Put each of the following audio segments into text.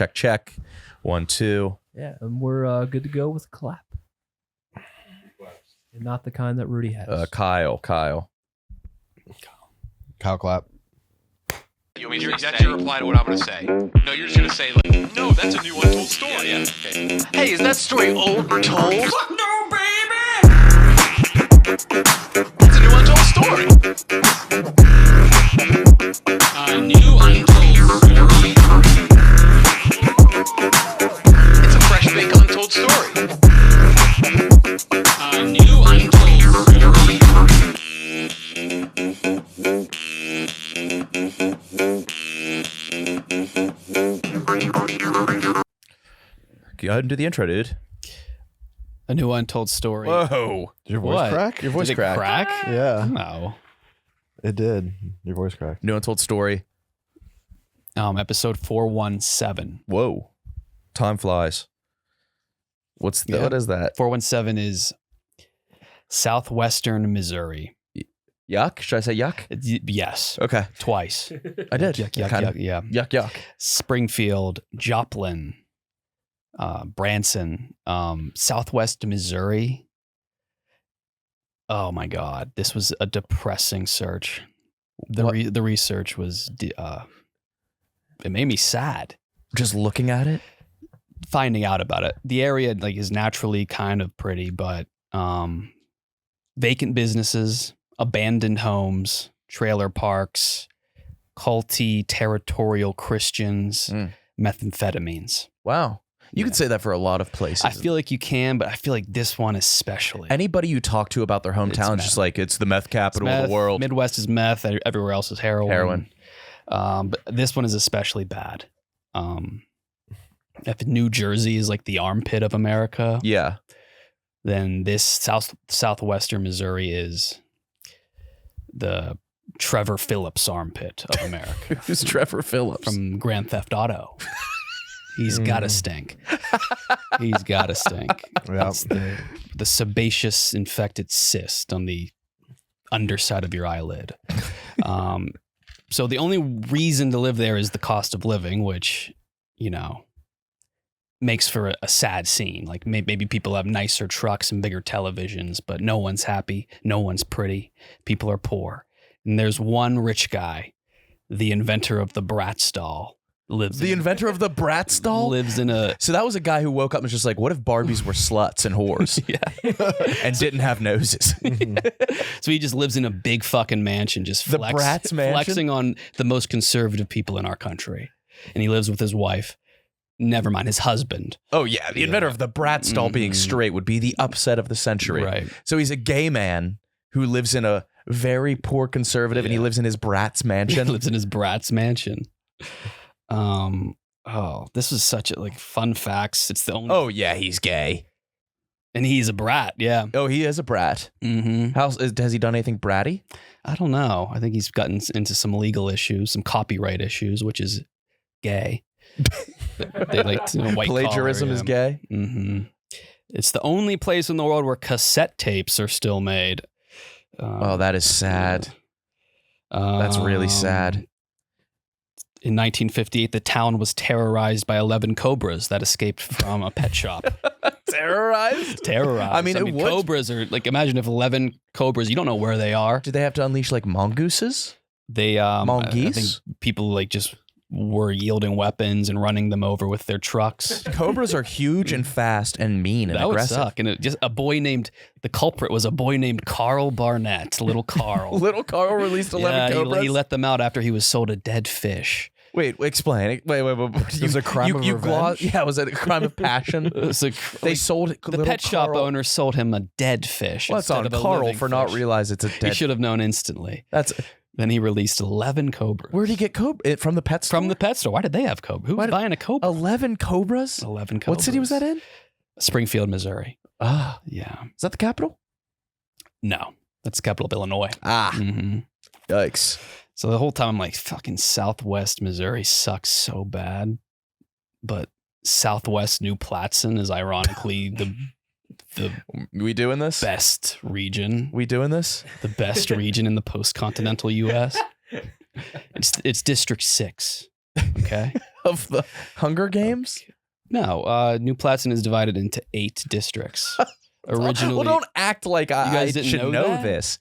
check. 1, 2. Yeah, and we're good to go with a clap. And not the kind that Rudy has. Kyle. Kyle clap. That's your reply to what I'm going to say. No, you're just going to say, like, no, that's a new untold story. Yeah, okay. Hey, is that story old or told? Fuck no, baby! It's a new untold story. A new untold story. It's a fresh baked untold story. A new untold story. Go ahead and do the intro, dude. A new untold story. Whoa. Did your voice What? crack? Your voice Did it cracked. crack? Yeah, No. it did. Your voice cracked. New Untold Story. Episode 417. Whoa. Time flies. What is that? 417 is southwestern Missouri. Yuck? Should I say yuck? Yes. Okay. Twice. I did. Yuck, Kinda. yuck, yeah. Yuck. Springfield, Joplin, Branson, Southwest Missouri. Oh my God. This was a depressing search. The research was, it made me sad. Just looking at it? Finding out about it. The area like is naturally kind of pretty, but vacant businesses, abandoned homes, trailer parks, culty territorial Christians, methamphetamines. Wow. You could say that for a lot of places. I feel like you can, but I feel like this one especially. Anybody you talk to about their hometown is just like, it's the meth capital of the world. Midwest is meth. Everywhere else is heroin. But this one is especially bad. If New Jersey is like the armpit of America, Yeah. then this southwestern Missouri is the Trevor Phillips armpit of America. Who's Trevor Phillips? From Grand Theft Auto. He's got to stink. He's got to stink. Yeah. It's the sebaceous infected cyst on the underside of your eyelid. So the only reason to live there is the cost of living, which, makes for a sad scene. Like maybe people have nicer trucks and bigger televisions, but no one's happy. No one's pretty. People are poor. And there's one rich guy, the inventor of the Bratz doll. Inventor of the Bratz doll? Lives in a... So that was a guy who woke up and was just like, what if Barbies were sluts and whores? Yeah. And didn't have noses? So he just lives in a big fucking mansion, just Bratz mansion? Flexing on the most conservative people in our country. And he lives with his wife. Never mind, his husband. Oh, yeah. The inventor of the Bratz doll being straight would be the upset of the century. Right. So he's a gay man who lives in a very poor conservative and he lives in his Bratz mansion. He lives in his Bratz mansion. This was such a fun facts. It's the only. Oh, yeah, he's gay. And he's a brat. Yeah. Oh, he is a brat. Mm-hmm. Has he done anything bratty? I don't know. I think he's gotten into some legal issues, some copyright issues, which is gay. They like white plagiarism collar, is gay. Mm-hmm. It's the only place in the world where cassette tapes are still made. Oh, that is sad. That's really sad. In 1958, the town was terrorized by 11 cobras that escaped from a pet shop. Terrorized? Terrorized. I mean, it would. Cobras are imagine if 11 cobras, you don't know where they are. Did they have to unleash mongooses? They, Mongoose? I think people just were yielding weapons and running them over with their trucks. Cobras are huge and fast and mean and that aggressive. Would suck. And the culprit was a boy named Carl Barnett, little Carl. Little Carl released 11 cobras? He let them out after he was sold a dead fish. Wait, explain. Wait. It was a crime of revenge? Was it a crime of passion? They sold it. The pet shop owner sold him a dead fish. Well, that's on Carl for not realizing it's a dead. He should have known instantly. Then he released 11 cobras. Where did he get cobra? From the pet store? From the pet store. Why did they have cobras? Who was buying a cobra? 11 cobras? 11 cobras. What city was that in? Springfield, Missouri. Ah. Yeah. Is that the capital? No. That's the capital of Illinois. Ah. Mm-hmm. Yikes. So the whole time I'm like, fucking Southwest Missouri sucks so bad. But Southwest New Platson is ironically the we doing this? Best region. We doing this? The best region in the post-continental U.S. It's District 6. Okay. of the Hunger Games? No, New Platson is divided into 8 districts. Originally, well, don't act like I guys didn't should know that? this.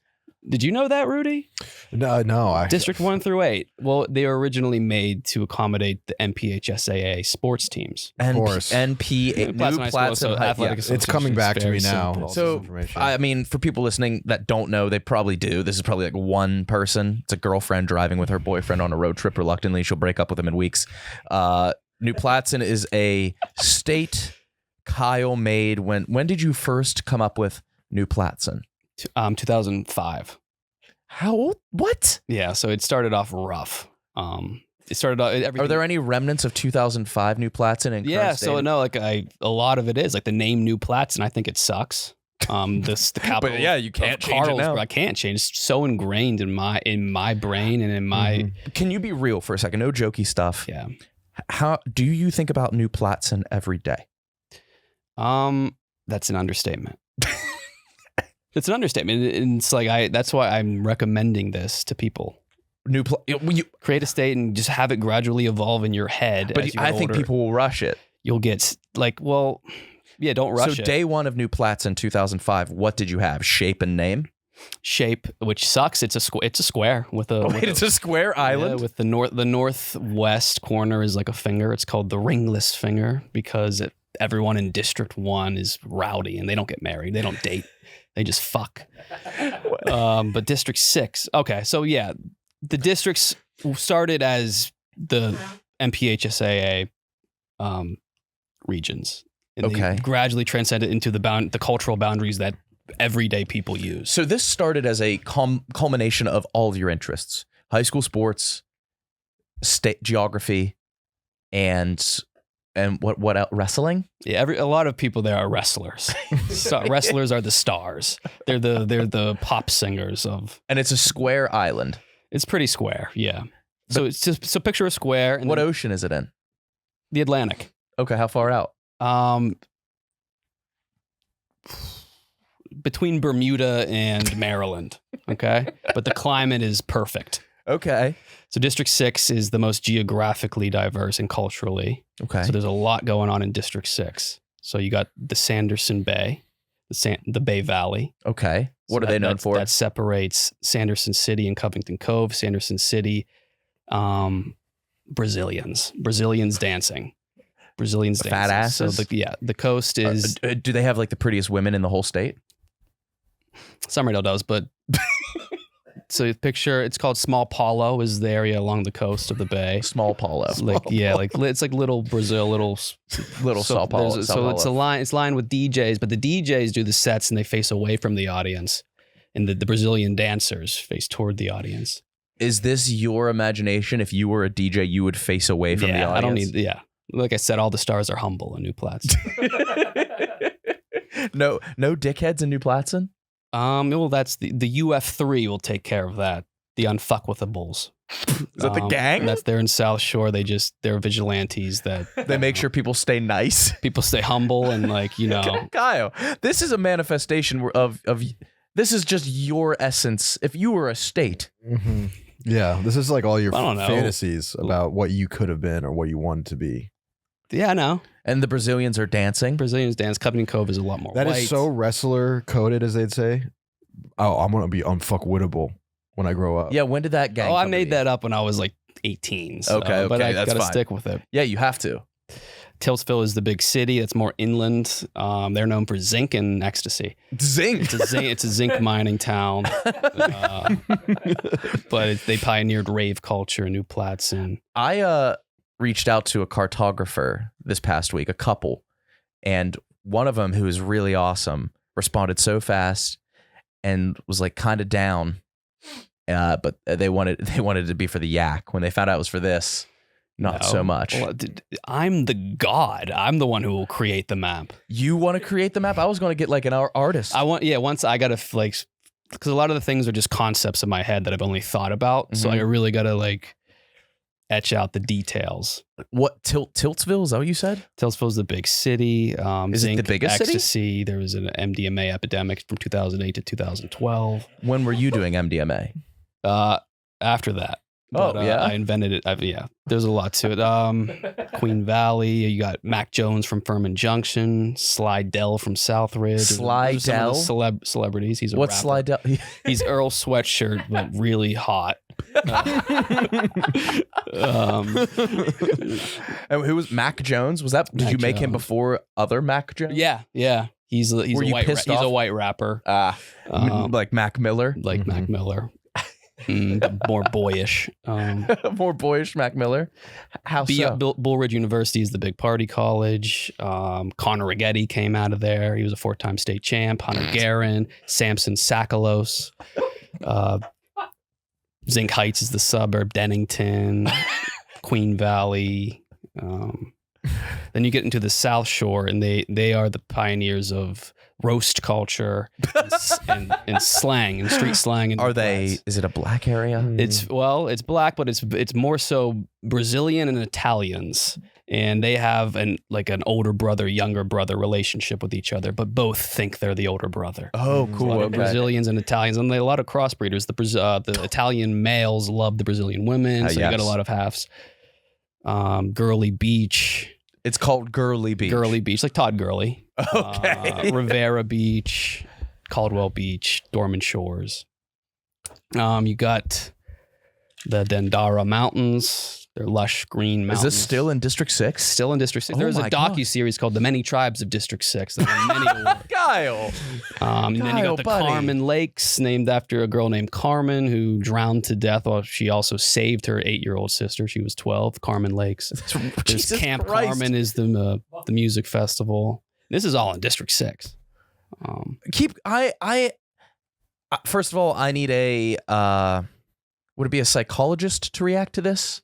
Did you know that, Rudy? No. District 1 through 8. Well, they were originally made to accommodate the MPHSAA sports teams. Of course. NPA, New Platson High. Athletic It's Association coming is back to very me now. simple. So, I mean, for people listening that don't know, they probably do. This is probably like one person. It's a girlfriend driving with her boyfriend on a road trip. Reluctantly, she'll break up with him in weeks. New Platson is a state Kyle made. When did you first come up with New Platson? 2005. How old? What? Yeah, so it started off rough. It started off. Are there any remnants of 2005 New Platson? In Yeah, so no, like a lot of it is like the name New Platson. I think it sucks. The capital. But yeah, you can't change it now. I can't change. It's so ingrained in my brain and in my. Can you be real for a second? No jokey stuff. Yeah. How do you think about New Platson every day? That's an understatement. It's an understatement. And it's like that's why I'm recommending this to people. Create a state and just have it gradually evolve in your head. But I think people will rush it. You'll get like, well, yeah, don't rush it. So day one of New Platson 2005, what did you have? Shape and name? Shape, which sucks. It's a square with a. It's a square island. Yeah, with the northwest corner is like a finger. It's called the ringless finger because everyone in District 1 is rowdy and they don't get married. They don't date. They just fuck. But District 6. Okay, so yeah, the districts started as the MPHSAA regions. And they gradually transcended into the cultural boundaries that everyday people use. So this started as a culmination of all of your interests: high school sports, state geography, and what else? Wrestling? Yeah, a lot of people there are wrestlers. So wrestlers are the stars. They're the pop singers of. And it's a square island. It's pretty square, yeah. So it's just picture a square. And what ocean is it in? The Atlantic. Okay, how far out? Between Bermuda and Maryland. Okay, but the climate is perfect. Okay. So District 6 is the most geographically diverse and culturally. Okay. So there's a lot going on in District 6. So you got the Sanderson Bay, the Bay Valley. Okay. What are they known for? That separates Sanderson City and Covington Cove. Sanderson City, Brazilians dancing. Brazilians dancing. Fat asses? So the coast is... do they have like the prettiest women in the whole state? Summerville does, but... So picture, it's called Small Paulo is the area along the coast of the bay. Small Paulo. It's like little Brazil, little Sao Paulo. So it's lined with DJs, but the DJs do the sets and they face away from the audience. And the Brazilian dancers face toward the audience. Is this your imagination? If you were a DJ, you would face away from the audience? I don't need, like I said, all the stars are humble in New Platson. No dickheads in New Platson? Well, that's the UF3 will take care of that. The Unfuckwithables. Is that the gang? They're in South Shore. They're vigilantes that they make sure people stay nice. People stay humble and Kyle, this is a manifestation of this is just your essence. If you were a state. Mm-hmm. Yeah, this is like all your fantasies about what you could have been or what you wanted to be. Yeah, I know. And the Brazilians are dancing. Brazilians dance. Covington Cove is a lot more That white. is so wrestler coded, as they'd say. Oh, I'm going to be unfuckwittable when I grow up. Yeah, when did that gang I made that up when I was like 18. So, okay, but I that's got to fine. stick with it. Yeah, you have to. Tillsville is the big city. That's more inland. They're known for zinc and ecstasy. Zinc? It's a zinc mining town. But they pioneered rave culture in New Platson. I reached out to a cartographer this past week, a couple, and one of them, who is really awesome, responded so fast and was like kind of down, but they wanted it to be for the yak. When they found out it was for this, not so much. Well, I'm the god. I'm the one who will create the map. You want to create the map? I was going to get like an artist. Once I got to because a lot of the things are just concepts in my head that I've only thought about. So I really got to etch out the details. What Tiltsville? Is that what you said? Tiltsville's the big city. Is it the biggest ecstasy. city? There was an MDMA epidemic from 2008 to 2012. When were you doing MDMA? After that. But, Oh, yeah? I invented it. Yeah, there's a lot to it. Queen Valley. You got Mac Jones from Furman Junction. Slidell from Southridge. Those are some of the celebrities. He's a What's rapper. Slidell? He's Earl Sweatshirt, but really hot. And who was Mac Jones? Was that? Did Mac you make him Jones. before other Mac Jones? Yeah. He's Were you pissed he's off? a white rapper. Like Mac Miller, Like Mac Miller. More boyish. more boyish Mac Miller. How so? Bull Ridge University is the big party college. Connor Rigetti came out of there. He was a 4-time state champ. Hunter Guerin, Samson Sakalos. Zinc Heights is the suburb. Dennington, Queen Valley. Then you get into the South Shore, and they are the pioneers of roast culture and slang and street slang. And Are they? Is it a black area? It's black, but it's more so Brazilian and Italians, and they have an older brother, younger brother relationship with each other, but both think they're the older brother. Oh, There's cool. a lot of Brazilians and Italians, and a lot of crossbreeders. The Italian males love the Brazilian women, so you got a lot of halves. Girly Beach. It's called Girly Beach. Girly Beach, like Todd Gurley. Okay. Rivera Beach, Caldwell Beach, Dorman Shores. You got the Dendara Mountains. They're lush green mountains. Is this still in District 6? Still in District 6. Oh There's a my God. docu-series called The Many Tribes of District 6. There are many awards. Kyle. Then you Kyle, got the buddy. Carmen Lakes, named after a girl named Carmen who drowned to death while she also saved her 8-year-old sister. She was 12. Carmen Lakes. There's Jesus Camp Christ. Carmen is the music festival. This is all in District 6. First of all, I need would it be a psychologist to react to this?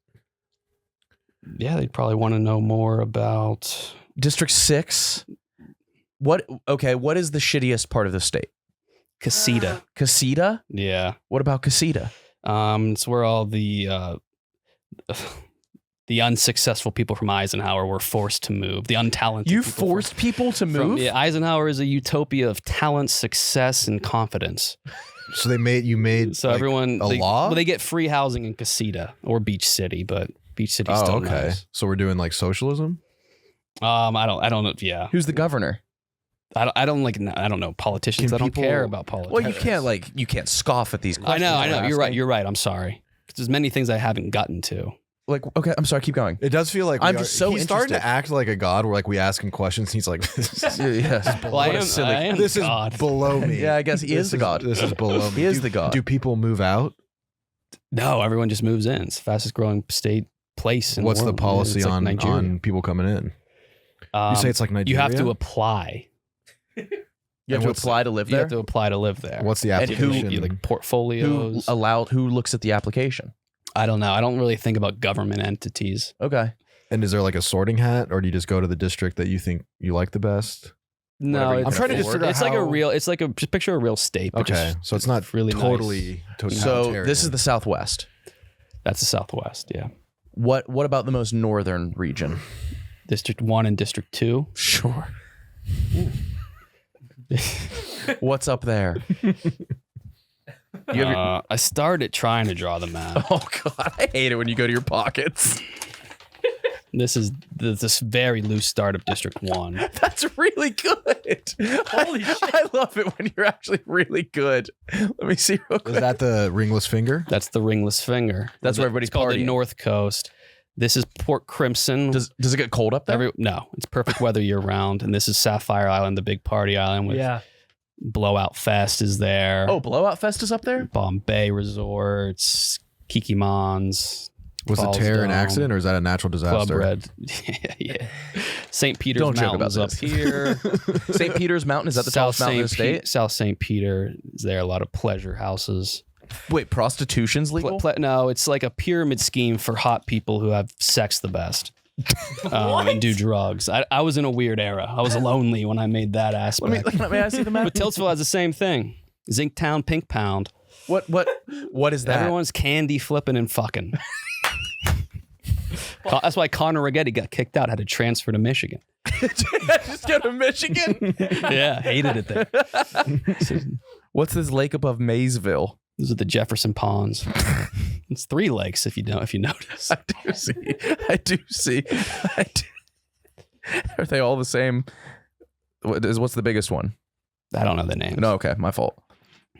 Yeah, they'd probably want to know more about District 6. What is the shittiest part of the state? Casita. Casita? Yeah. What about Casita? It's where all the unsuccessful people from Eisenhower were forced to move. The untalented. You people forced people to move? Eisenhower is a utopia of talent, success, and confidence. So you made So like, everyone a law? Well, they get free housing in Casita or Beach City, but Beach City's still okay. nice. So we're doing like socialism? I don't know. Yeah. Who's the governor? I don't know politicians. Can I don't people- care about politics. Well, you can't scoff at these I questions. know. we're You're right. asking. You're right. I'm sorry. 'Cause there's many things I haven't gotten to. Like, okay, I'm sorry, keep going. It does feel like I'm just so he's starting interested. to act like a god where like we ask him questions and he's like, Yeah. Well, I am this is God. below me. Yeah, I guess he is the god. This is below me. He is the god. Do people move out? No, everyone just moves in. It's the fastest growing state place. In What's the the world. policy It's like Nigeria. on people coming in? You say it's like Nigeria? You have to apply. You have to apply to live You there? have to apply to live there. What's the And who- application? You like portfolios? Who looks at the application? I don't know. I don't really think about government entities. Okay. And is there like a sorting hat, or do you just go to the district that you think you like the best? No, Whatever you it's, can I'm trying to just figure out it's like a how- real. It's like a just picture a real state. but Okay, just- so it's not really totally nice. So totalitarian. this is the Southwest. That's the Southwest. Yeah, What about the most northern region? District 1 and District 2. Sure. What's up there? I started trying to draw the map. Oh God, I hate it when you go to your pockets. This is this very loose start of District 1. That's really good. Holy shit. I love it when you're actually really good. Let me see real quick. Is that the ringless finger? That's the ringless finger. That's where everybody's It's called the partying. North Coast. This is Port Crimson. Does it get cold up there? No, it's perfect weather year round. And this is Sapphire Island, the big party island with Yeah. Blowout Fest is there. Oh, Blowout Fest is up there? Bombay Resorts, Kikimans, Was the Falls tear an Dome, accident or is that a natural Club disaster? Red. Yeah. St. Peter's Don't joke Mountain's about up here. St. Peter's Mountain, is that the tallest mountain in the state? South St. Peter is there. A lot of pleasure houses. Wait, prostitution's legal? No, it's like a pyramid scheme for hot people who have sex the best. And do drugs. I was in a weird era. I was lonely when I made that aspect. Let me see the map. But Tiltsville has the same thing. Zinktown, Pink Pound. What is that? Everyone's candy flipping and fucking. That's why Connor Rigetti got kicked out, had to transfer to Michigan. Just go to Michigan. Yeah, hated it there. What's this lake above Maysville? Those are the Jefferson Ponds. It's 3 lakes if you notice. I do see. Are they all the same? What's the biggest one? I don't know the names. No, okay, my fault.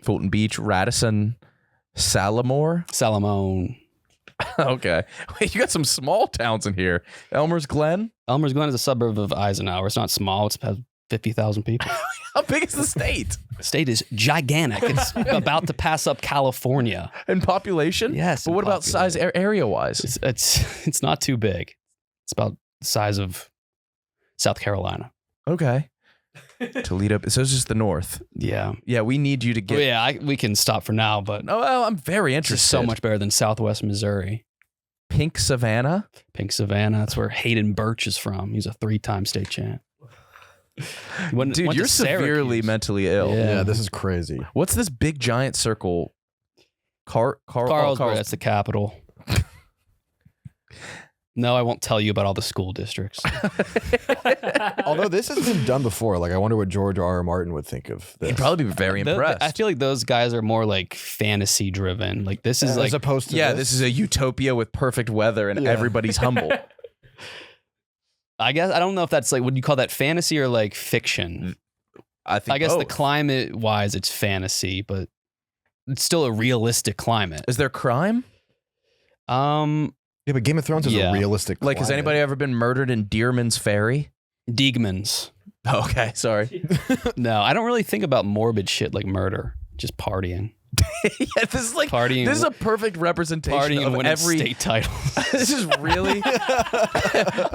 Fulton Beach, Radisson, Salamore. Salamone. Okay. Wait, you got some small towns in here. Elmer's Glen. Elmer's Glen is a suburb of Eisenhower. It's not small. It has 50,000 people. How big is the state? The state is gigantic. It's about to pass up California. In population? Yes. But what about size area-wise? It's not too big. It's about the size of South Carolina. Okay. Toledo. So it's just the north. Yeah. Yeah, we need you to get... Well, yeah, we can stop for now, but Oh, well, I'm very it's interested. just so much better than Southwest Missouri. Pink Savannah? Pink Savannah. That's where Hayden Birch is from. He's a 3-time state champ. Dude, you're severely mentally ill. Yeah. Yeah, this is crazy. What's this big giant circle? Carlsbad, that's the capital. No, I won't tell you about all the school districts. Although this has been done before, like I wonder what George R. R. Martin would think of this. He'd probably be very impressed. I feel like those guys are more like fantasy driven. Like this is like as opposed to this is a utopia with perfect weather and everybody's humble. I guess I don't know if that's like, would you call that fantasy or like fiction? I guess the both. climate wise, it's fantasy, but it's still a realistic climate. Is there crime? Yeah, but Game of Thrones is Yeah. a realistic. Like, has climate. anybody ever been murdered in Dearman's Ferry? Deagmans. Okay, sorry. No, I don't really think about morbid shit like murder. Just partying. Yeah, this is like Partying. This is a perfect representation Partying and of winning every state titles. This is really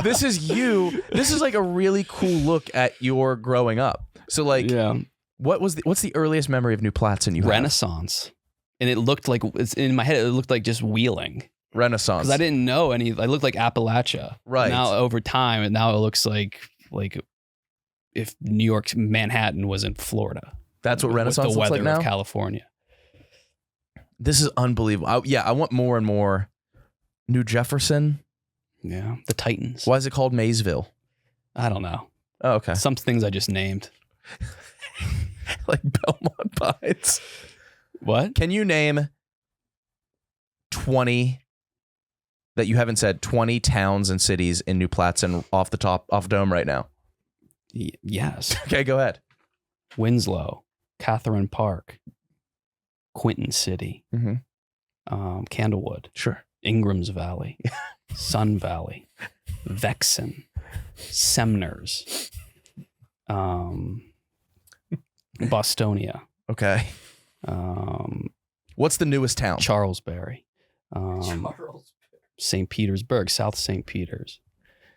This is you. This is like a really cool look at your growing up. So like Yeah. what's the earliest memory of New Platson you have? Renaissance. And it looked like, it's in my head, it looked like just Wheeling. Renaissance. Because I didn't know any, I looked like Appalachia. Right. Now over time, and now it looks like if New York's Manhattan was in Florida. That's what With Renaissance the looks weather like now? of California. This is unbelievable. I want more and more. New Jefferson. Yeah. The Titans. Why is it called Maysville? I don't know. Oh, okay. Some things I just named. Like Belmont Pines. What? Can you name 20 that you haven't said, 20 towns and cities in New Platson off dome right now? Yes. Okay, go ahead. Winslow, Catherine Park, Quinton City, Candlewood, Sure. Ingram's Valley, Sun Valley, Vexen, Semners, Bostonia, Okay. What's the newest town? Charlesbury, St. Petersburg, South St. Peters,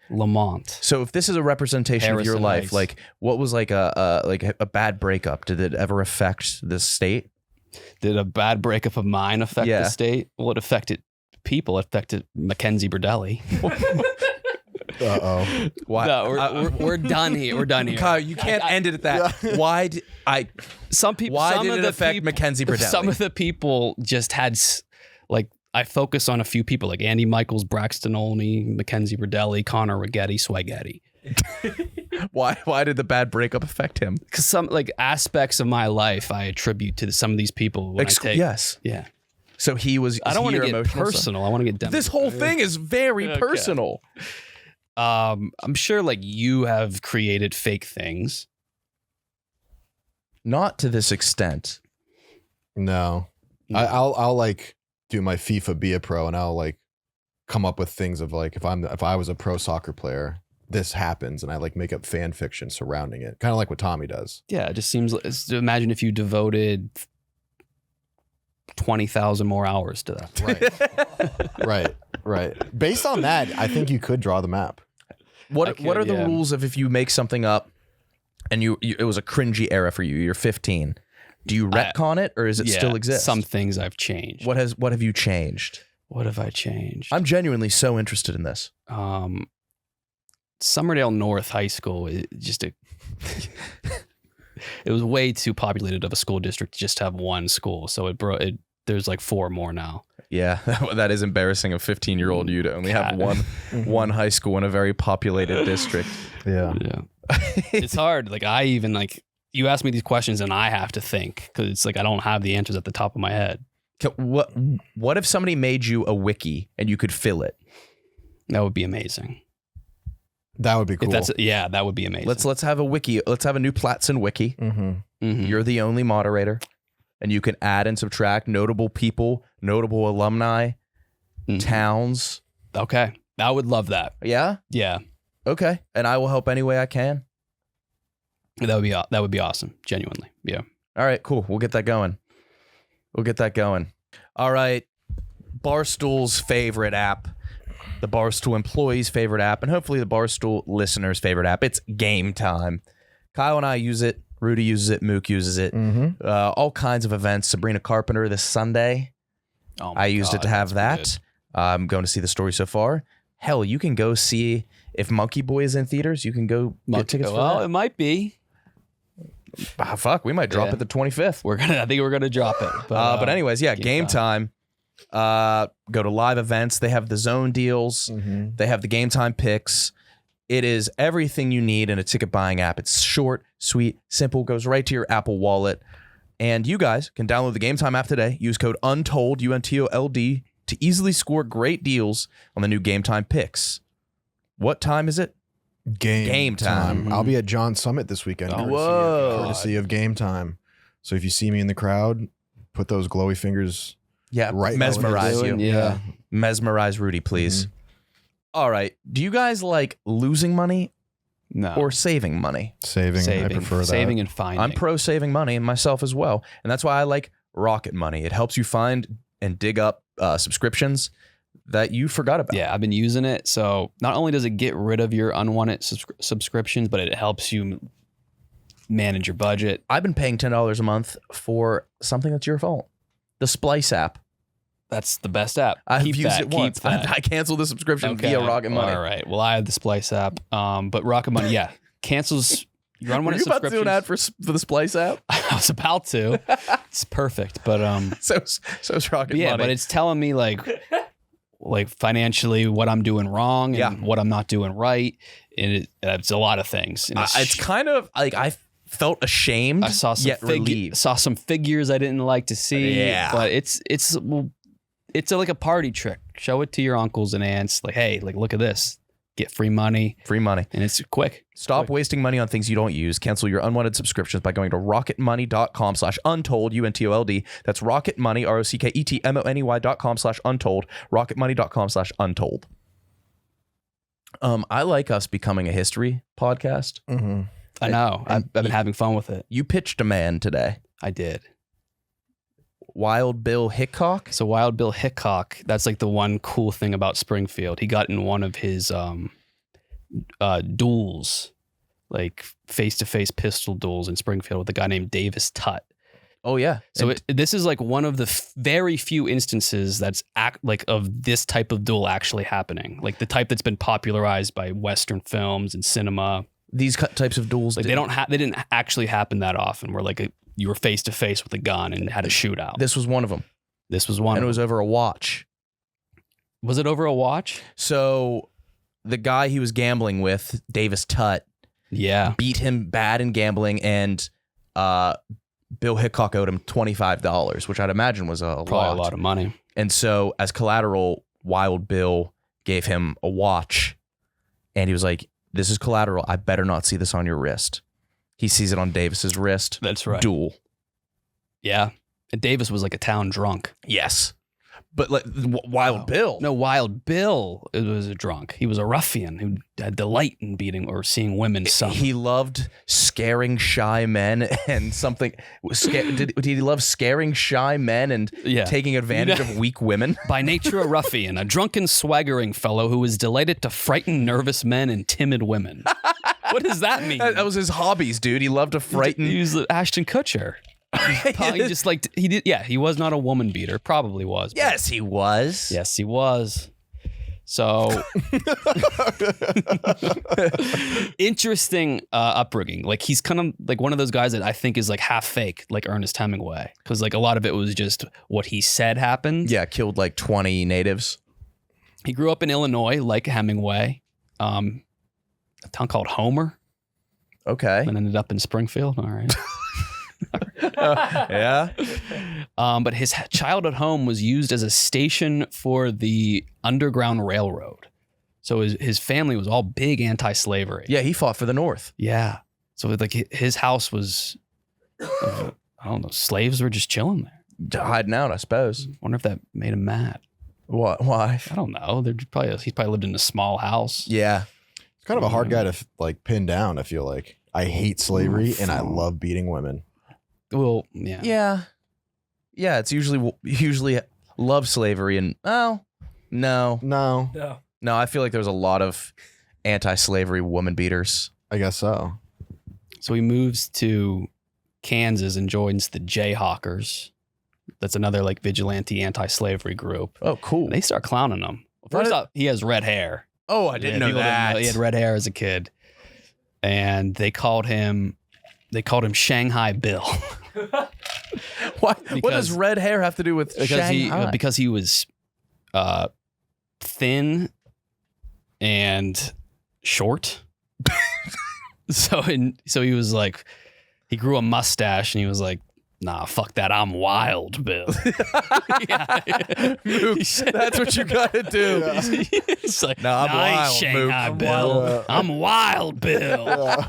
Lamont. So if this is a representation of your Harrison life, Heights. like what was like a bad breakup? Did it ever affect the state? Did a bad breakup of mine affect Yeah. the state? Well, it affected people. It affected Mackenzie Berdelli. Uh-oh. Why? No, we're done here. We're done here. Kyle, you can't end it at that. Why did I? Some people. Why some did of it the affect peop- Mackenzie Berdelli? Some of the people just had like I focus on a few people like Andy Michaels, Braxton Olney, Mackenzie Berdelli, Connor Rigetti, Swaghetti. Why did the bad breakup affect him? Because some like aspects of my life I attribute to some of these people. When I take, Yes. Yeah. So he was. I don't want to your get emotional son? personal. I want to get This whole thing is very Okay. personal. I'm sure like you have created fake things. Not to this extent. No. I'll like do my FIFA be a pro and I'll like come up with things of like if I was a pro soccer player, this happens, and I like make up fan fiction surrounding it. Kind of like what Tommy does. Yeah, it just seems. Imagine if you devoted 20,000 more hours to that. Right. Based on that, I think you could draw the map. What I could, are the yeah. rules of if you make something up and you it was a cringy era for you? You're 15. Do you retcon it or does it still exist? Some things I've changed. What have you changed? What have I changed? I'm genuinely so interested in this. Summerdale North High School is just it was way too populated of a school district to just have one school. So there's like 4 more now. Yeah, that is embarrassing. A 15-year-old you to only have one high school in a very populated district. Yeah. Yeah. It's hard. Like you ask me these questions and I have to think because it's like I don't have the answers at the top of my head. What if somebody made you a wiki and you could fill it? That would be amazing. That would be cool. That would be amazing. Let's have a wiki. Let's have a new Platson wiki. Mhm. You're the only moderator, and you can add and subtract notable people, notable alumni, towns. Okay, I would love that. Yeah. Yeah, Okay, and I will help any way I can. that would be awesome. Genuinely, yeah. All right, cool. We'll get that going. All right, Barstool's favorite app, the Barstool employees' favorite app, and hopefully the Barstool listeners' favorite app. It's Game Time. Kyle and I use it. Rudy uses it. Mook uses it. All kinds of events. Sabrina Carpenter this Sunday. Oh I used it to have that's that. I'm going to see the story so far. Hell, you can go see if Monkey Boy is in theaters. You can go get tickets for Well, that. it might be. Fuck, we might drop Yeah. it the 25th. I think we're gonna drop it. But anyways, yeah, Game Time. Go to live events. They have the zone deals. They have the Game Time picks. It is everything you need in a ticket buying app. It's short, sweet, simple, goes right to your Apple Wallet. And you guys can download the Game Time app today. Use code UNTOLD, UNTOLD, to easily score great deals on the new Game Time picks. What time is it? Game time. I'll be at John Summit this weekend. Courtesy of Game Time. So if you see me in the crowd, put those glowy fingers. Yeah, Right. mesmerize you. Yeah. Mesmerize Rudy, please. All right. Do you guys like losing money No. or saving money? Saving. I prefer that. Saving and finding. I'm pro saving money and myself as well. And that's why I like Rocket Money. It helps you find and dig up subscriptions that you forgot about. Yeah, I've been using it. So not only does it get rid of your unwanted subscriptions, but it helps you manage your budget. I've been paying $10 a month for something that's your fault. The Splice app. That's the best app. I've Keep used that, it once. Keep that. I canceled the subscription via Rocket Money. All right. Well, I have the Splice app. But Rocket Money, yeah, cancels your Were unwanted you about to do an ad subscriptions. for the Splice app? I was about to. It's perfect, but So is Rocket yeah, Money. but it's telling me like financially what I'm doing wrong and Yeah. what I'm not doing right, and it's a lot of things. And It's kind of like I felt ashamed I saw some yet relieved. saw some figures I didn't like to see. Yeah. But it's like a party trick. Show it to your uncles and aunts. Like, hey, like look at this. Get free money, Free money. and it's quick. Stop wasting money on things you don't use. Cancel your unwanted subscriptions by going to rocketmoney.com/untold, UNTOLD. That's rocketmoney, ROCKETMONEY.com/untold, rocketmoney.com/untold. I like us becoming a history podcast. I know. I've been having fun with it. You pitched a man today, I did. Wild Bill Hickok. So Wild Bill Hickok, that's like the one cool thing about Springfield. He got in one of his duels, like face-to-face pistol duels in Springfield with a guy named Davis Tutt. Oh yeah. So this is like one of the very few instances that's of this type of duel actually happening, like the type that's been popularized by Western films and cinema. These types of duels, Like they didn't actually happen that often. Where like you were face to face with a gun and had a shootout. This was one of them, This was one. and it was over a watch. Was it over a watch? So the guy he was gambling with, Davis Tutt, Yeah. beat him bad in gambling, and Bill Hickok owed him $25, which I'd imagine was Probably a lot of money. And so as collateral, Wild Bill gave him a watch, and he was like, "This is collateral. I better not see this on your wrist." He sees it on Davis's wrist. That's right. Duel. Yeah. And Davis was like a town drunk. Yes. But like Wild Bill. No, Wild Bill was a drunk. He was a ruffian who had delight in beating or seeing women suffer. He loved scaring shy men and something. Did he love scaring shy men and taking advantage of weak women? By nature a ruffian, a drunken, swaggering fellow who was delighted to frighten nervous men and timid women. What does that mean? That was his hobbies, dude. He loved to frighten. He was Ashton Kutcher. He was not a woman beater. Probably was. Yes, he was. Yes, he was. So interesting upbringing. Like he's kind of like one of those guys that I think is like half fake, like Ernest Hemingway, because like a lot of it was just what he said happened. Yeah, killed like 20 natives. He grew up in Illinois, like Hemingway, a town called Homer. Okay. And ended up in Springfield. All right. Yeah. But his childhood home was used as a station for the Underground Railroad. So his family was all big anti-slavery. Yeah, he fought for the North. Yeah. So like his house was, I don't know, slaves were just chilling there. Hiding out, I suppose. Wonder if that made him mad. What? Why? I don't know. He's probably lived in a small house. Yeah. It's kind of a hard guy to like pin down. I feel like I hate slavery and I love beating women. Well, yeah. Yeah. Yeah, it's usually love slavery and no. No, No, I feel like there's a lot of anti-slavery woman beaters. I guess so. So he moves to Kansas and joins the Jayhawkers. That's another like vigilante anti-slavery group. Oh, cool. And they start clowning him. First off, he has red hair. Oh, I didn't know people that. He had red hair as a kid. And they called him Shanghai Bill. What does red hair have to do with Shanghai? Because he was thin and short. So he was like, he grew a mustache and he was like, nah, fuck that, I'm Wild Bill. Mook, that's what you gotta do. Yeah. He's like, No, I'm wild, Shanghai Mook. Bill. I'm Wild Bill.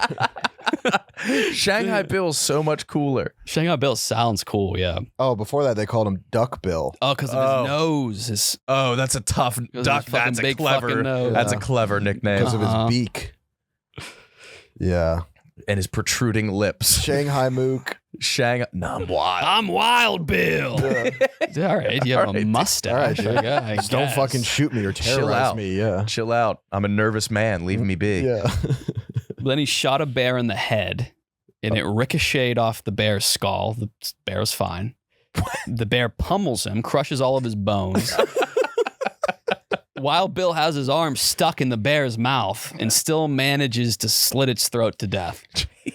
Shanghai Bill's so much cooler. Shanghai Bill sounds cool, yeah. Oh, before that they called him Duck Bill. Oh, because of his nose. Oh, that's a tough duck. fucking That's a big clever. fucking nose. That's a clever nickname. Because of his beak. Yeah. And his protruding lips. Shanghai Mook. No, I'm wild. I'm Wild Bill. Yeah. All right, you have All right, a mustache. all right, dude. I Just don't guess. fucking shoot me or Chill terrorize out. me. Yeah. Chill out. I'm a nervous man. Leave me be. Yeah. But then he shot a bear in the head, and it ricocheted off the bear's skull. The bear's fine. The bear pummels him, crushes all of his bones. Wild Bill has his arm stuck in the bear's mouth and still manages to slit its throat to death.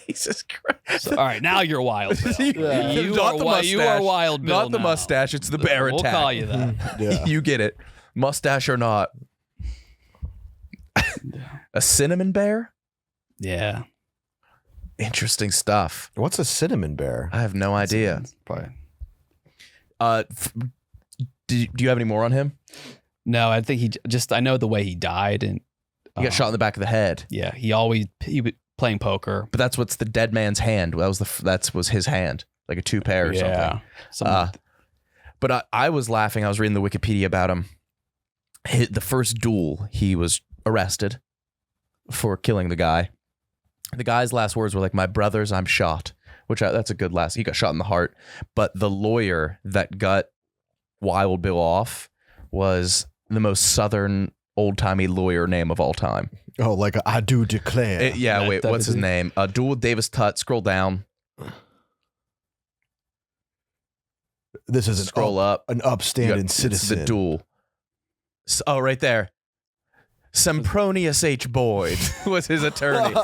Jesus Christ. So, all right, now you're Wild Bill. Yeah. You, Not are, the you are mustache. Wild Bill. Not the now. mustache. It's the bear We'll attack. call you that. Yeah. You get it. Mustache or not. A cinnamon bear? Yeah. Interesting stuff. What's a cinnamon bear? I have no idea. Probably. Do you have any more on him? No, I think I know the way he died, and He got shot in the back of the head. Yeah, he was playing poker. But that's what's the dead man's hand. That was his hand, like a two pair or something. But I was laughing. I was reading the Wikipedia about him. The first duel, he was arrested for killing the guy. The guy's last words were like, "My brothers, I'm shot," that's a good last. He got shot in the heart. But the lawyer that got Wild Bill off was the most southern old-timey lawyer name of all time. Oh, like I do declare. What's his name? Duel Davis Tutt. Scroll down. This is an upstanding citizen. It's the duel. Oh, right there. Sempronius H. Boyd was his attorney.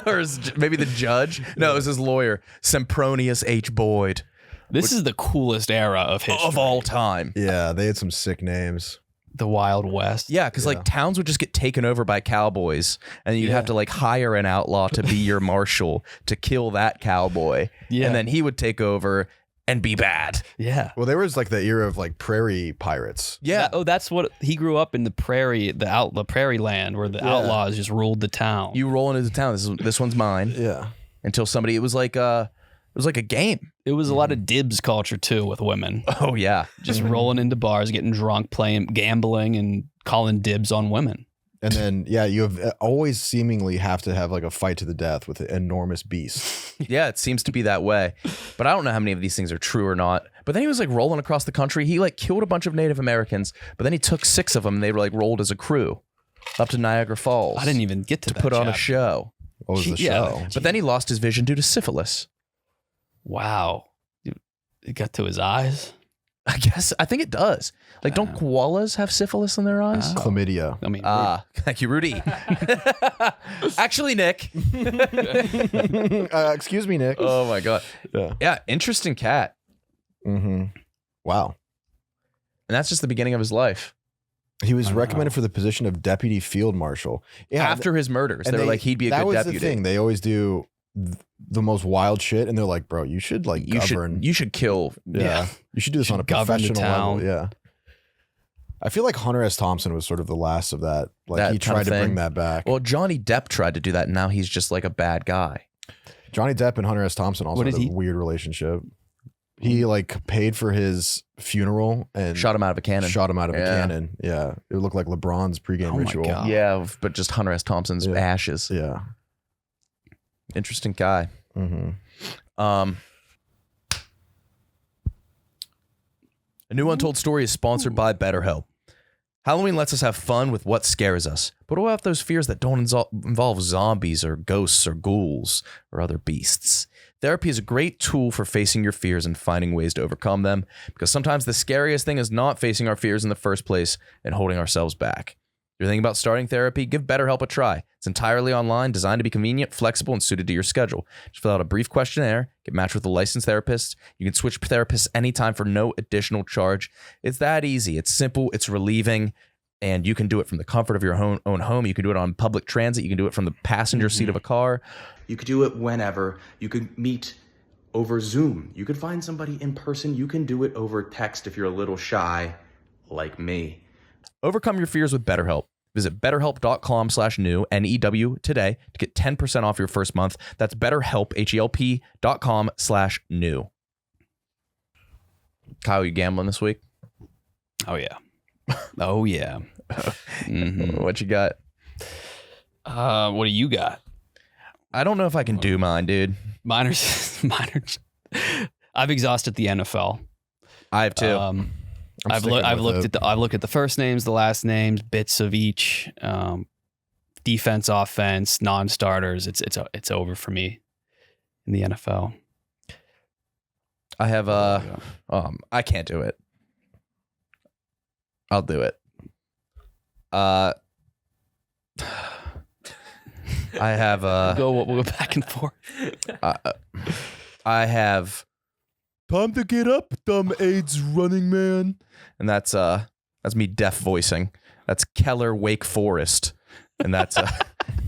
Or maybe the judge? No, it was his lawyer. Sempronius H. Boyd. This is the coolest era of history. Of all time. Yeah, they had some sick names. The Wild West. Yeah, because like towns would just get taken over by cowboys, and you'd have to like hire an outlaw to be your marshal to kill that cowboy. Yeah. And then he would take over and be bad. Yeah. Well, there was like the era of like prairie pirates. Yeah. That's what he grew up in, the prairie, the prairie land where the outlaws just ruled the town. You roll into the town. This one's mine. Yeah. Until somebody, it was like a game. It was a lot of dibs culture too with women. Oh yeah. Just rolling into bars, getting drunk, gambling, and calling dibs on women. And then, you have always seemingly have to have like a fight to the death with an enormous beast. Yeah, it seems to be that way. But I don't know how many of these things are true or not. But then he was like rolling across the country. He like killed a bunch of Native Americans, but then he took 6 of them and they were like rolled as a crew up to Niagara Falls. I didn't even get to that put on a chapter. show. What was the show? But then he lost his vision due to syphilis. Wow. It got to his eyes? I think it does. Like, don't koalas have syphilis in their eyes? Chlamydia. I mean, Thank you, Rudy. Actually, Nick. Excuse me, Nick. Oh my God. Yeah, interesting cat. Mm-hmm. Wow. And that's just the beginning of his life. He was recommended for the position of deputy field marshal. Yeah, After his murders, and they were like, he'd be a good That was deputy. the thing. They always do. the most wild shit, and they're like, bro, you should like govern. You should kill. Yeah. You should do this on a govern the professional level. town. Yeah. I feel like Hunter S. Thompson was sort of the last of that. Like That he kind tried of to bring thing. that back. Well, Johnny Depp tried to do that, and now he's just like a bad guy. Johnny Depp and Hunter S. Thompson also What had did a he- weird relationship. He like paid for his funeral and Shot him out of a cannon. Shot him out of a Yeah. cannon. Yeah. It looked like LeBron's pregame Oh my ritual. God. Yeah, but just Hunter S. Thompson's Yeah. ashes. Yeah. Interesting guy. Mm-hmm. A new Untold Story is sponsored by BetterHelp. Halloween lets us have fun with what scares us, but what about those fears that don't involve zombies or ghosts or ghouls or other beasts? Therapy is a great tool for facing your fears and finding ways to overcome them, because sometimes the scariest thing is not facing our fears in the first place and holding ourselves back. If you're thinking about starting therapy, give BetterHelp a try. It's entirely online, designed to be convenient, flexible, and suited to your schedule. Just fill out a brief questionnaire, get matched with a licensed therapist. You can switch therapists anytime for no additional charge. It's that easy. It's simple. It's relieving. And you can do it from the comfort of your own home. You can do it on public transit. You can do it from the passenger seat of a car. You could do it whenever. You could meet over Zoom. You could find somebody in person. You can do it over text if you're a little shy, like me. Overcome your fears with BetterHelp. Visit betterhelp.com/new, N-E-W, today to get 10% off your first month. That's betterhelp, HELP.com/new. Kyle, you gambling this week? Oh yeah. Oh yeah. Mhm. What you got? What do you got? I don't know if I can do mine, dude. Mine are. I've exhausted the NFL. I have two. I've looked at the first names, the last names, bits of each, defense, offense, non-starters. It's over for me in the NFL. I have I can't do it. I'll do it. I have We'll go back and forth. I have time to get up, dumb AIDS running man. And that's me deaf voicing. That's Keller Wake Forest. And that's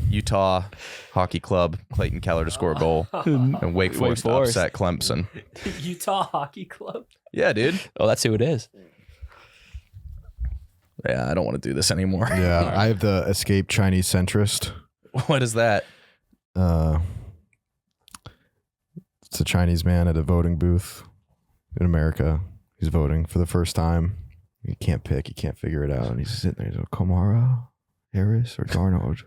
Utah Hockey Club, Clayton Keller to score a goal. And Wake Forest upset Clemson. Utah Hockey Club. Yeah, dude. Oh, that's who it is. Yeah, I don't want to do this anymore. Yeah. I have the escape Chinese centrist. What is that? It's a Chinese man at a voting booth in America. He's voting for the first time. He can't pick. He can't figure it out. And he's sitting there. He's like, Kamara, Harris, or Darnold.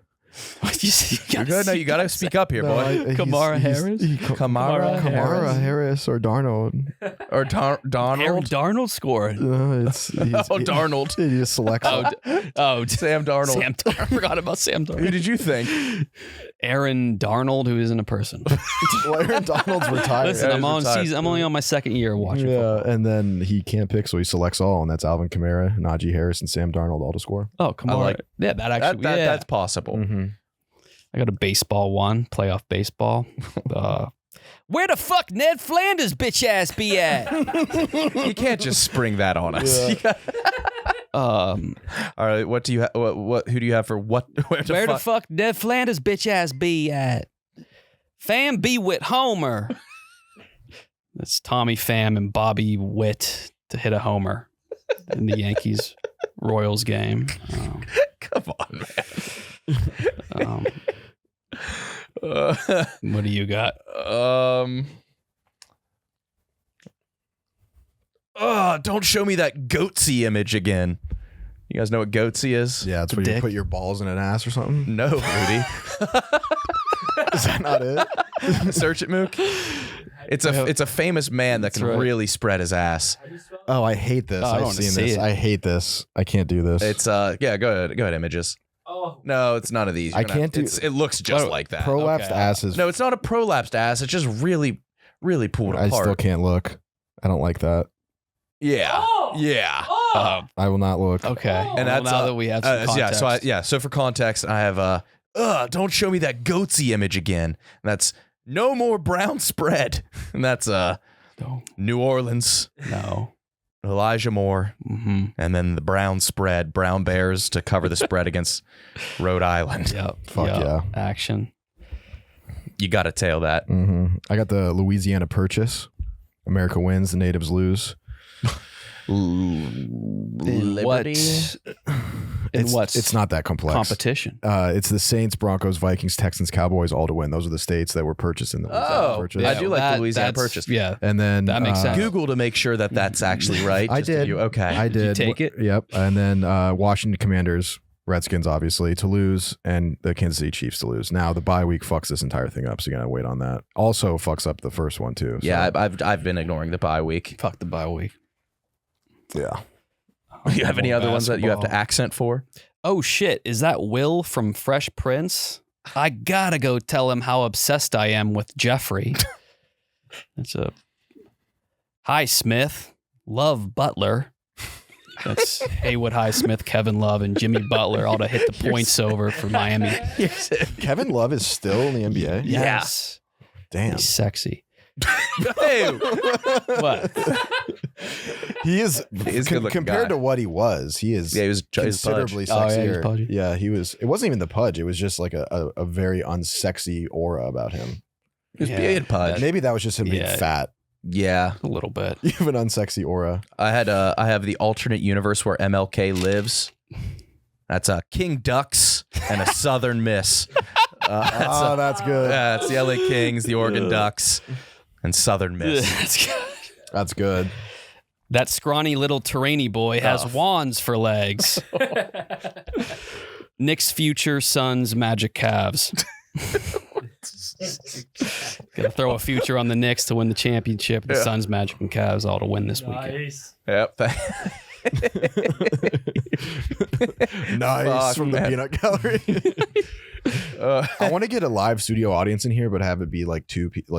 You're good. No, you got to speak up here, boy. Kamara Harris? Kamara Harris or Darnold. Or Aaron Donald. Darnold scored. Darnold. He just selects. Sam Darnold. Sam Darnold. I forgot about Sam Darnold. Who did you think? Aaron Darnold, who isn't a person. Well, Aaron Donald's retired. Listen, Yeah, I'm he's on retired. season. I'm only on my second year watching football. Yeah, and then he can't pick, so he selects all, and that's Alvin Kamara, Najee Harris, and Sam Darnold all to score. Oh, come I on. like- Yeah, that actually. yeah. That's possible. Mm-hmm. I got a baseball one, playoff baseball. Where the fuck Ned Flanders bitch ass be at? You can't just spring that on us. Yeah. All right, what do you what who do you have for what? Where the fuck Ned Flanders bitch ass be at? Pham be with Homer. That's Tommy Pham and Bobby Witt to hit a homer in the Yankees Royals game. Come on, man. What do you got? Don't show me that goatsy image again. You guys know what goatsy is? Yeah, it's when you Dick. put your balls in an ass or something. No, Rudy. Is that not it? Search it, Mook. It's a famous man that can That's right. really spread his ass. Oh, I hate this. Oh, I I've wanna seen see this. it. I hate this. I can't do this. It's yeah, go ahead, images. Oh, No, it's none of these. I can't do- It looks just Oh, like that. prolapsed okay. asses. No, it's not a prolapsed ass. It's just really, really pulled I apart. still can't look. I don't like that. Yeah, Oh! yeah. I will not look. Okay. Oh. And that's now that we have some context. So for context, I have don't show me that goatsy image again. And that's no more brown spread. And that's No. New Orleans, No. Elijah Moore, Mm-hmm. and then the brown spread, Brown Bears to cover the spread against Rhode Island. Yep. Fuck yep. yeah. Action. You got to tail that. I got the Louisiana Purchase. America wins, the natives lose. Liberty. It's not that complex. Competition? It's the Saints, Broncos, Vikings, Texans, Cowboys all to win. Those are the states that were purchased in the Louisiana Purchase. I do like the Louisiana Purchase. Yeah. And then That makes sense. Google to make sure that that's actually right. I just if did. you- okay. I did. take it? Yep. And then Washington Commanders, Redskins, obviously, to lose, and the Kansas City Chiefs to lose. Now, the bye week fucks this entire thing up, so you got to wait on that. Also fucks up the first one, too. So, Yeah, I've been ignoring the bye week. Fuck the bye week. yeah. You have any other ones that you have to Basketball. accent for? Oh shit, is that Will from Fresh Prince? I gotta go tell him how obsessed I am with Jeffrey. That's a Hi Smith, Love Butler. That's Haywood Highsmith, Kevin Love, and Jimmy Butler all to hit the points over for Miami. Kevin Love is still in the NBA? Yes. Damn. He's sexy. Hey, What? He is, is a good-looking compared guy. to what he was, he is yeah, he was considerably Oh, yeah, sexier. he's pudgy. Yeah, he was. It wasn't even the pudge. It was just like a very unsexy aura about him. He was Yeah, being pudge. Maybe that was just him being Yeah. fat. Yeah, A little bit. You have an unsexy aura. I have the alternate universe where MLK lives. That's King Ducks and a Southern Miss. That's good. Yeah, it's the LA Kings, the Oregon Ducks, and Southern Miss. That's good. That's good. That scrawny little Terrainy boy has wands for legs. Knicks future Suns Magic Cavs. Gotta throw a future on the Knicks to win the championship. The Suns, Magic, and Cavs all to win this weekend. Nice. Yep. Nice Fuck, from man. the peanut gallery. I want to get a live studio audience in here, but have it be like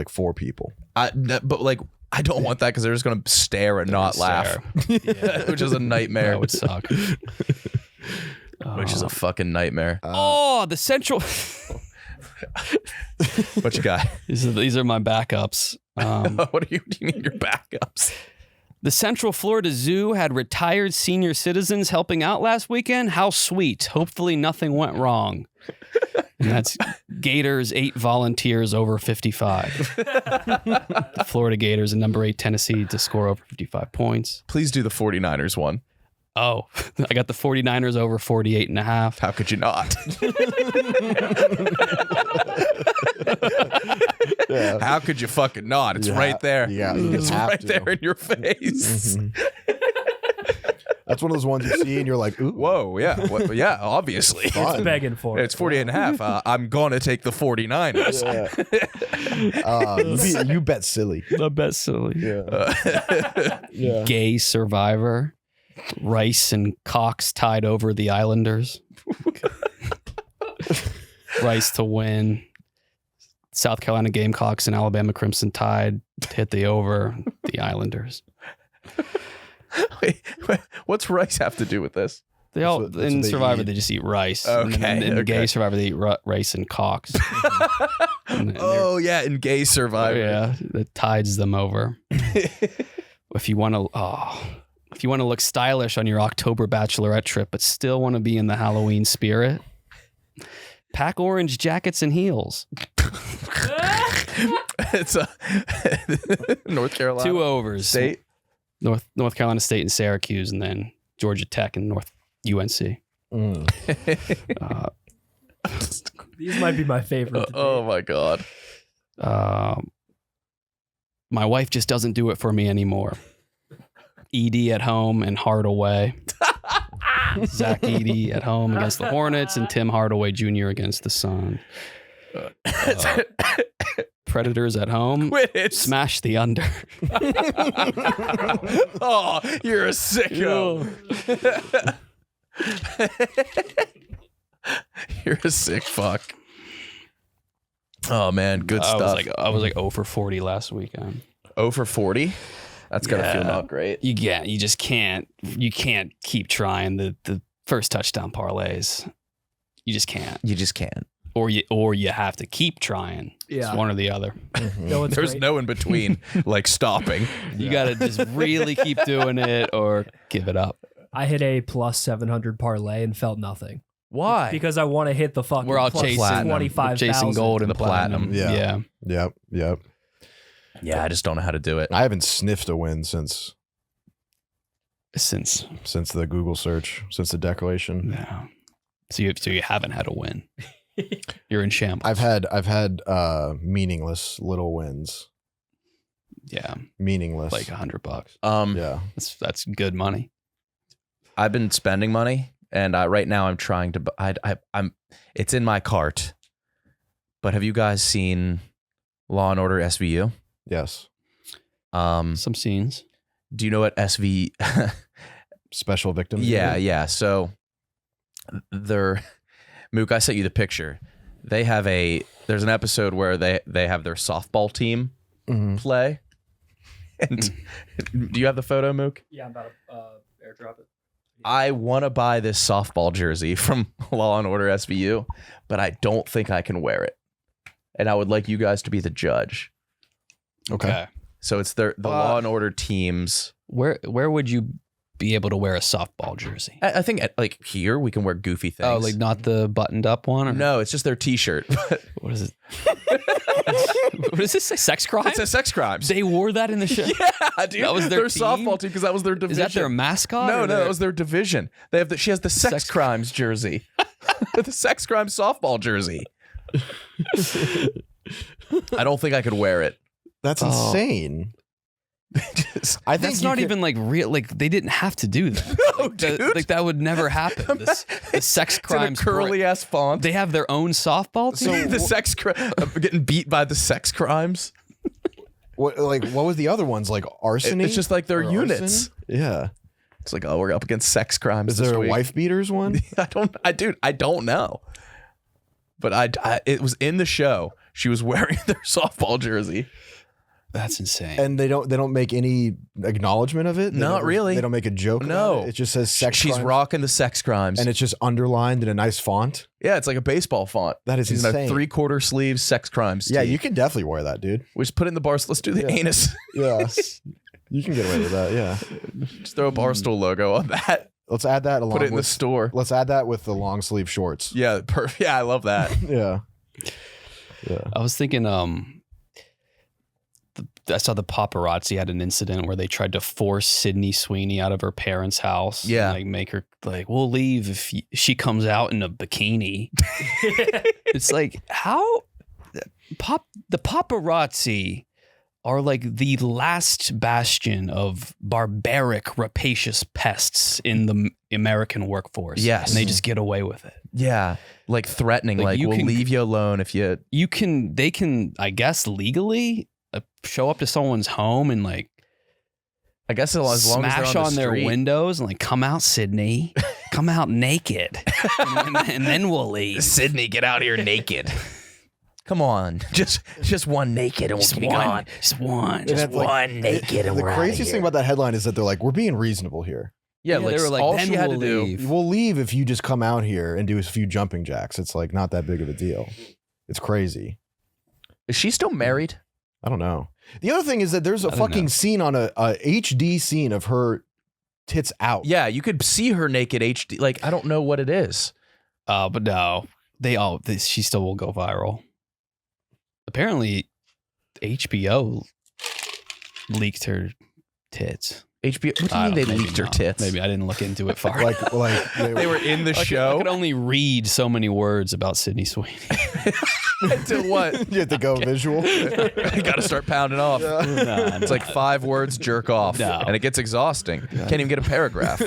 four people. But like, I don't want that because they're just gonna stare and not laugh, which is a nightmare. That would suck. Which is a fucking nightmare. The Central. What you got? These are my backups. What do you need your backups? The Central Florida Zoo had retired senior citizens helping out last weekend. How sweet. Hopefully nothing went wrong. And that's Gators 8 volunteers over 55. The Florida Gators and number 8 Tennessee to score over 55 points. Please do the 49ers one. Oh, I got the 49ers over 48.5. How could you not? How could you fucking not? It's right there. Yeah, It's right there in your face. That's one of those ones you see and you're like, ooh, Whoa, yeah. Yeah, obviously. fun. Begging for it. It's 48 and a half. I'm going to take the 49ers. You bet silly. I bet silly. Yeah. Gay survivor. Rice and Cox tied over the Islanders. Rice to win. South Carolina Gamecocks and Alabama Crimson Tide to hit the over. The Islanders. Wait, what's Rice have to do with this? They all That's what in they Survivor eat. they just eat rice. Okay, And then in okay. Gay Survivor they eat rice and Cox. And Oh, yeah, in Gay Survivor. yeah, that tides them over. If you want to look stylish on your October bachelorette trip, but still want to be in the Halloween spirit, pack orange jackets and heels. It's North Carolina 2 overs. State. North Carolina State and Syracuse, and then Georgia Tech and North UNC. These might be my favorite. to Oh date. my God. My wife just doesn't do it for me anymore. Edie at home and Hart away. Zach Edie at home against the Hornets and Tim Hardaway Jr. against the Sun. Predators at home. Quidditch. Smash the under. Oh, you're a sicko. You're a sick fuck. Oh man, good stuff. I was like 0 for 40 last weekend. 0 for 40. That's gotta feel not great. You just can't keep trying the first touchdown parlays. You just can't. You just can't. Or you have to keep trying. Yeah. It's one or the other. No, it's There's great. no in between, like stopping. You got to just really keep doing it or give it up. I hit a plus 700 parlay and felt nothing. Why? Because I want to hit the fucking We're all plus chasing platinum. 25,000. chasing gold and The platinum. Yeah. Yeah. Yep. Yeah, I just don't know how to do it. I haven't sniffed a win since Since the Google search, since the declaration. no. So you haven't had a win. You're in shambles. I've had meaningless little wins. yeah, Meaningless. like $100. Yeah. That's good money. I've been spending money, and right now I'm trying to. I'm. It's in my cart. But have you guys seen Law and Order SVU? Yes. Some scenes. Do you know what SV? Special victims. Yeah. So Mook, I sent you the picture. There's an episode where they have their softball team Mhm. play. And do you have the photo, Mook? Yeah, I'm about to airdrop it. I want to buy this softball jersey from Law and Order SVU, but I don't think I can wear it. And I would like you guys to be the judge. Okay. So it's the Law and Order teams. Where would you be able to wear a softball jersey? I think like here we can wear goofy things. Oh, like not the buttoned up one? Or? No, it's just their T-shirt. What is it? What does this say? Sex crime? It's a sex crimes. They wore that in the show? Yeah, dude. That was their team? softball team because that was their Is division. that their mascot? No, or that was their division. They have she has the sex crimes jersey, the sex crimes softball jersey. I don't think I could wear it. That's insane. I think That's not even like real. Like they didn't have to do that. No, Like, dude. like that would never happen. The sex It's in a crimes. curly ass font. They have their own softball team. the sex getting beat by the sex crimes. What was the other ones like arson? It's just like their units. Yeah. It's like, oh, we're up against sex crimes. Is this there a week. wife beaters one? I don't know. But it was in the show. She was wearing their softball jersey. That's insane. And they don't make any acknowledgement of it. Not really. They don't make a joke. No. about it. It just says sex. She's crimes, rocking the sex crimes. and it's just underlined in a nice font. Yeah, it's like a baseball font. That is She's in a insane. 3/4 sleeve sex crimes. Yeah, tee. you can definitely wear that, dude. We just put it in the bar. Let's do the Yeah. anus. Yeah, you can get away with that. Yeah, Just throw a Barstool logo on that. let's add that along. Put it in the with, store. Let's add that with the long sleeve shorts. Yeah, perfect. Yeah, I love that. Yeah, yeah. I was thinking, I saw the paparazzi had an incident where they tried to force Sydney Sweeney out of her parents' house. Yeah. And, like make her like, we'll leave if she comes out in a bikini. It's like how the paparazzi are like the last bastion of barbaric, rapacious pests in the American workforce. Yes. And they just get away with it. Yeah, like threatening, Like, like you we'll can- leave you alone if you. They can, I guess, legally show up to someone's home and like I guess as long as smash they're on their street. windows and like, come out, Sydney, come out naked, and then we'll leave. Sydney, get out here naked. Come on, just one naked and Just we'll be one, gone. just one. And Just that's like- one naked and The we're craziest outta thing here. about that headline is that they're like, we're being reasonable here. Yeah, Yeah, like, they were like, all then she had we'll to do. leave. We'll leave if you just come out here and do a few jumping jacks. It's like not that big of a deal. It's crazy. Is she still married? I don't know. The other thing is that there's a I don't fucking know. scene on a HD scene of her tits out. Yeah, you could see her naked HD. Like I don't know what it is. But no, she still will go viral. Apparently, HBO leaked her tits. HBO. What do you I mean they don't- maybe leaked her not. tits? Maybe I didn't look into it far. Like They were in the I show. could only read so many words about Sydney Sweeney. To what? you have to go visual. You got to start pounding off. Nah, It's like 5 words, jerk off, No. and it gets exhausting. Can't even get a paragraph.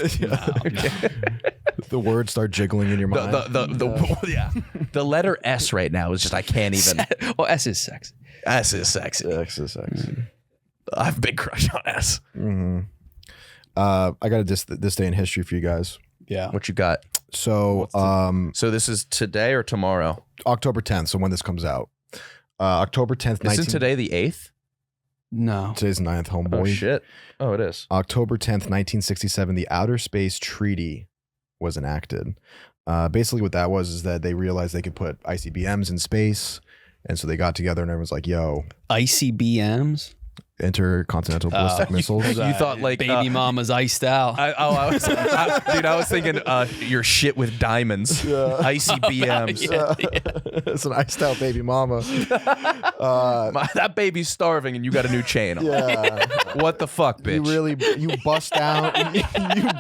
The words start jiggling in your mind. Yeah, the letter S right now is just I can't even. Well, S is sexy. S is sexy. Exercise. I have a big crush on S. Mm-hmm. I got this day in history for you guys. Yeah. What you got? So, So this is today or tomorrow? October 10th. So when this comes out, October 10th. Isn't today the 8th? No. Today's 9th, homeboy. Oh shit! Oh, it is. October 10th, 1967, the Outer Space Treaty was enacted. Basically what that was is that they realized they could put ICBMs in space. And so they got together and everyone's like, yo, ICBMs? intercontinental ballistic missiles. You thought like baby mama's iced out. Dude, I was thinking your shit with diamonds, ICBMs. It's an iced out baby mama. That baby's starving, and you got a new chain on. Yeah. What the fuck, bitch? You bust down. You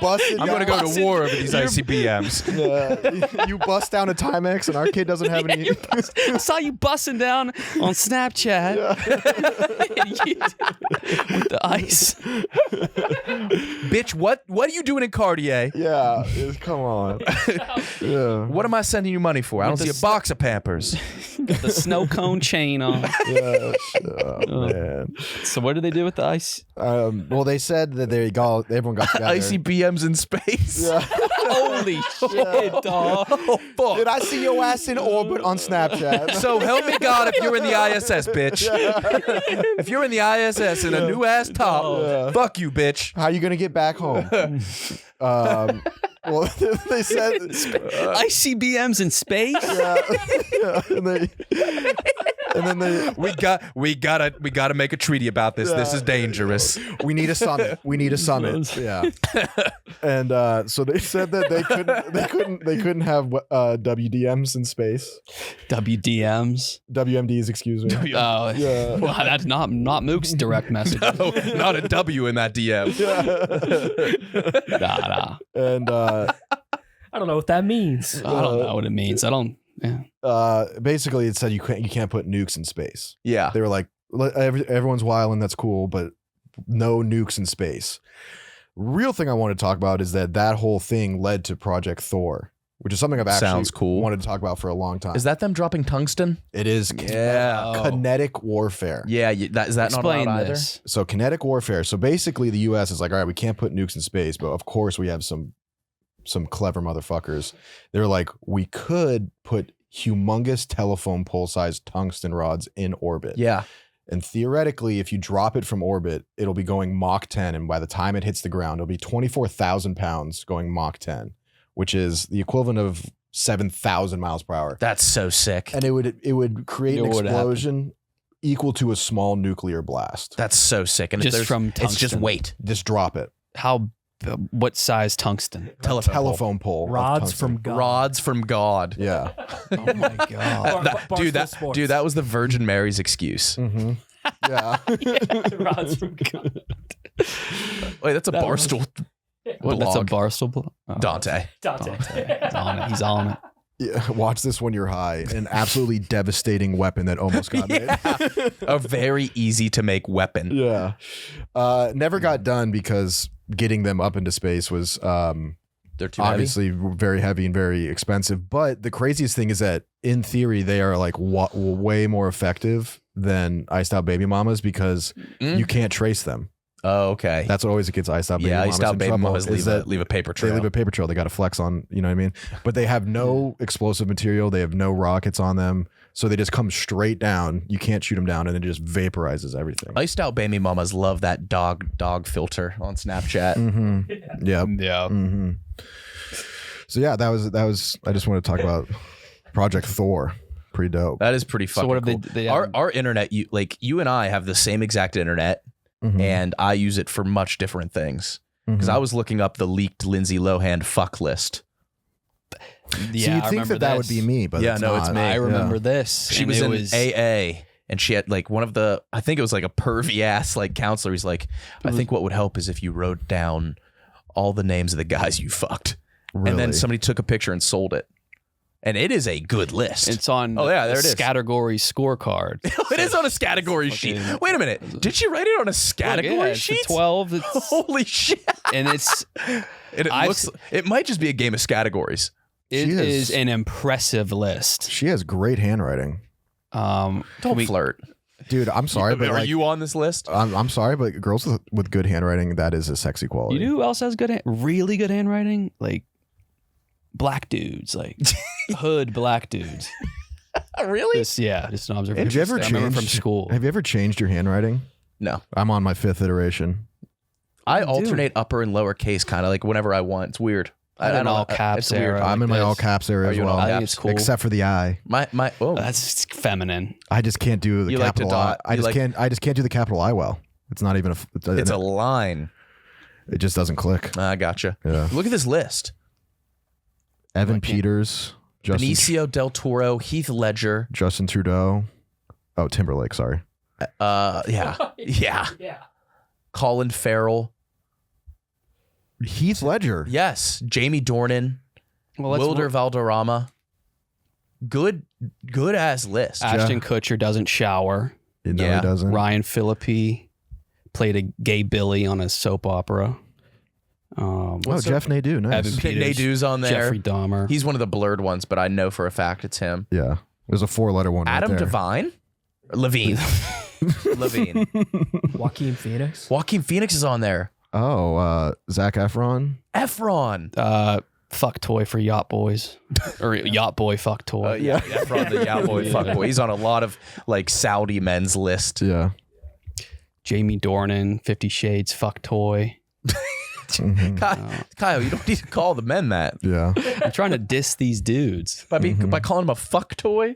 busted. I'm gonna go to war over these ICBMs. Yeah. You bust down a Timex, and our kid doesn't have any. I saw you busting down on Snapchat with the ice. Bitch, what are you doing in Cartier? Yeah, come on. Yeah. What am I sending you money for? I don't see a box of Pampers. Got the snow cone chain on. Yeah. Oh, man. So what did they do with the ice? Well, they said that everyone got together. ICBMs in space. Yeah. Holy shit, dog. Oh, fuck. Did I see your ass in orbit on Snapchat? So help me God if you're in the ISS, bitch. If you're in the ISS in a new ass top, fuck you, bitch. How you gonna get back home? Well, they said ICBMs in space? yeah, and then they we gotta make a treaty about this. This is dangerous. we need a summit. Yeah. And so they said that they couldn't have WDMs in space. WMDs, excuse me. Oh, Yeah. well, that's not Mook's direct message. No, not a W in that DM. Nah. And I don't know what that means. I don't know what it means. I don't. Yeah. basically it said you can't put nukes in space. Yeah. They were like, everyone's wilding, that's cool, but no nukes in space. Real thing I want to talk about is that whole thing led to Project Thor, which is something I've actually wanted to talk about for a long time. Is that them dropping tungsten? It is. Kinetic warfare. Yeah, is that Explain not allowed this. either? So kinetic warfare. So basically the US is like, all right, we can't put nukes in space, but of course we have some clever motherfuckers. They're like, we could put humongous telephone pole sized tungsten rods in orbit. Yeah. And theoretically, if you drop it from orbit, it'll be going Mach 10. And by the time it hits the ground, it'll be 24,000 pounds going Mach 10, which is the equivalent of 7,000 miles per hour. That's so sick. And it would create an explosion equal to a small nuclear blast. That's so sick. And Just from tungsten. it's just weight. Just drop it. What size tungsten? Telephone pole. Rods from God. Rods from God. Yeah. Oh my god. Dude, that was the Virgin Mary's excuse. Mm-hmm. Yeah. Rods from God. Wait, that's a Barstool. What, that's a blog. Barstool. Oh, Dante. He's on it. He's on it. Yeah, watch this when you're high. An absolutely devastating weapon that almost got made. A very easy to make weapon. Yeah. Never got done because getting them up into space was They're too obviously very heavy and very expensive. But the craziest thing is that in theory, they are like way more effective than iced out baby mamas because you can't trace them. Oh, okay. That's what always gets iced out baby mamas. Yeah, iced out baby trouble, mamas leave a paper trail. They leave a paper trail. They got to flex on, you know what I mean? But they have no explosive material. They have no rockets on them. So they just come straight down. You can't shoot them down and it just vaporizes everything. Iced out baby mamas love that dog filter on Snapchat. Mm-hmm. Yeah. Yeah. Mm-hmm. So yeah, that was. I just want to talk about Project Thor. Pretty dope. That is pretty fucking what have cool. they Our internet, you and I have the same exact internet, Mhm. and I use it for much different things. Because Mhm. I was looking up the leaked Lindsay Lohan fuck list. Yeah, so I you'd think remember that would this. be me, but Yeah, it's no, not. it's me. I remember this. She and was it in AA, and she had like one of the, I think it was like a pervy ass like counselor. He's like, I think what would help is if you wrote down all the names of the guys you fucked. Really? And then somebody took a picture and sold it. And it is a good list. It's on Oh, yeah, there it is. category scorecard. It is on a category sheet. Wait a minute. Did she write it on a category Look, yeah, it's sheet? the 12. It's, Holy shit. and it's It might just be a game of categories. it She is is- an impressive list. She has great handwriting, Don't flirt. dude. I'm sorry, but Are like, you on this list? I'm sorry, but girls with good handwriting, that is a sexy quality. You know who else has really good handwriting? Like black dudes, like hood black dudes. Really? Just an observation. Have you ever I remember from changed- school. Have you ever changed your handwriting? No. I'm on my 5th iteration. I alternate upper and lower case kind of like whenever I want. It's weird. I had an all it's caps weird. era. I'm in my this. all caps area Are as you in all well. I think caps? it's cool. Except for the I. Oh. That's feminine. I just can't do the You like to capital I. dot. I You just like- can't do the capital I well. It's not even It's a line. It just doesn't click. I gotcha. Yeah. Look at this list. Evan Peters, Benicio del Toro, Heath Ledger. Justin Trudeau. Oh, Timberlake. Sorry. Yeah. Yeah. Colin Farrell. Heath Ledger. Yes. Jamie Dornan. Well, Wilder Valderrama. Good ass list. Ashton Kutcher doesn't shower. No, Yeah. he doesn't. Ryan Phillippe played a gay Billy on a soap opera. Oh, Jeff Nadeau. Nice. Evan Peters, Nadeau's on there. Jeffrey Dahmer. He's one of the blurred ones, but I know for a fact it's him. Yeah. There's a 4-letter one. Adam right there. Devine? Levine. Levine. Joaquin Phoenix. Joaquin Phoenix is on there. Oh, Zach Efron. Efron. Fuck toy for yacht boys, or yacht boy fuck toy. Yeah. Efron, the cowboy fuckboy. He's on a lot of like Saudi men's list. Yeah. Jamie Dornan, 50 Shades fuck toy. Mhm. Kyle, you don't need to call the men that. Yeah. I'm trying to diss these dudes. By calling him a fuck toy?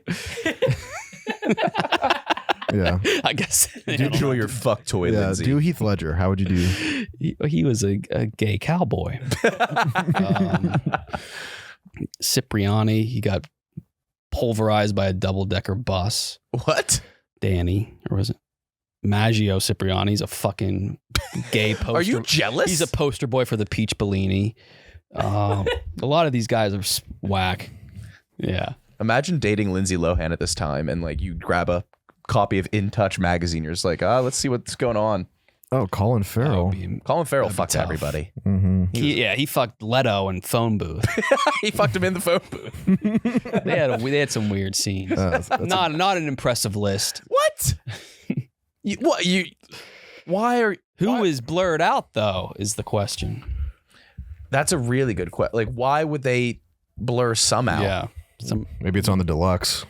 Yeah. I guess Enjoy your fuck toy, Yeah. Lindsay. Do Heath Ledger. How would you do? he was a gay cowboy. Cipriani, he got pulverized by a double-decker bus. What? Danny, or was it Maggio Cipriani's a fucking gay poster. Are you jealous? He's a poster boy for the Peach Bellini. A lot of these guys are whack. Yeah. Imagine dating Lindsay Lohan at this time and like you grab a copy of In Touch magazine. You're just like, let's see what's going on. Oh, Colin Farrell. Colin Farrell That'd be fucks tough. everybody. Mm-hmm. He fucked Leto in phone booth. He fucked him in the phone booth. They had some weird scenes. That's Not an impressive list. What? Why are Who is blurred out though is the question. That's a really good question. Like, why would they blur some out? Yeah. Maybe it's on the deluxe.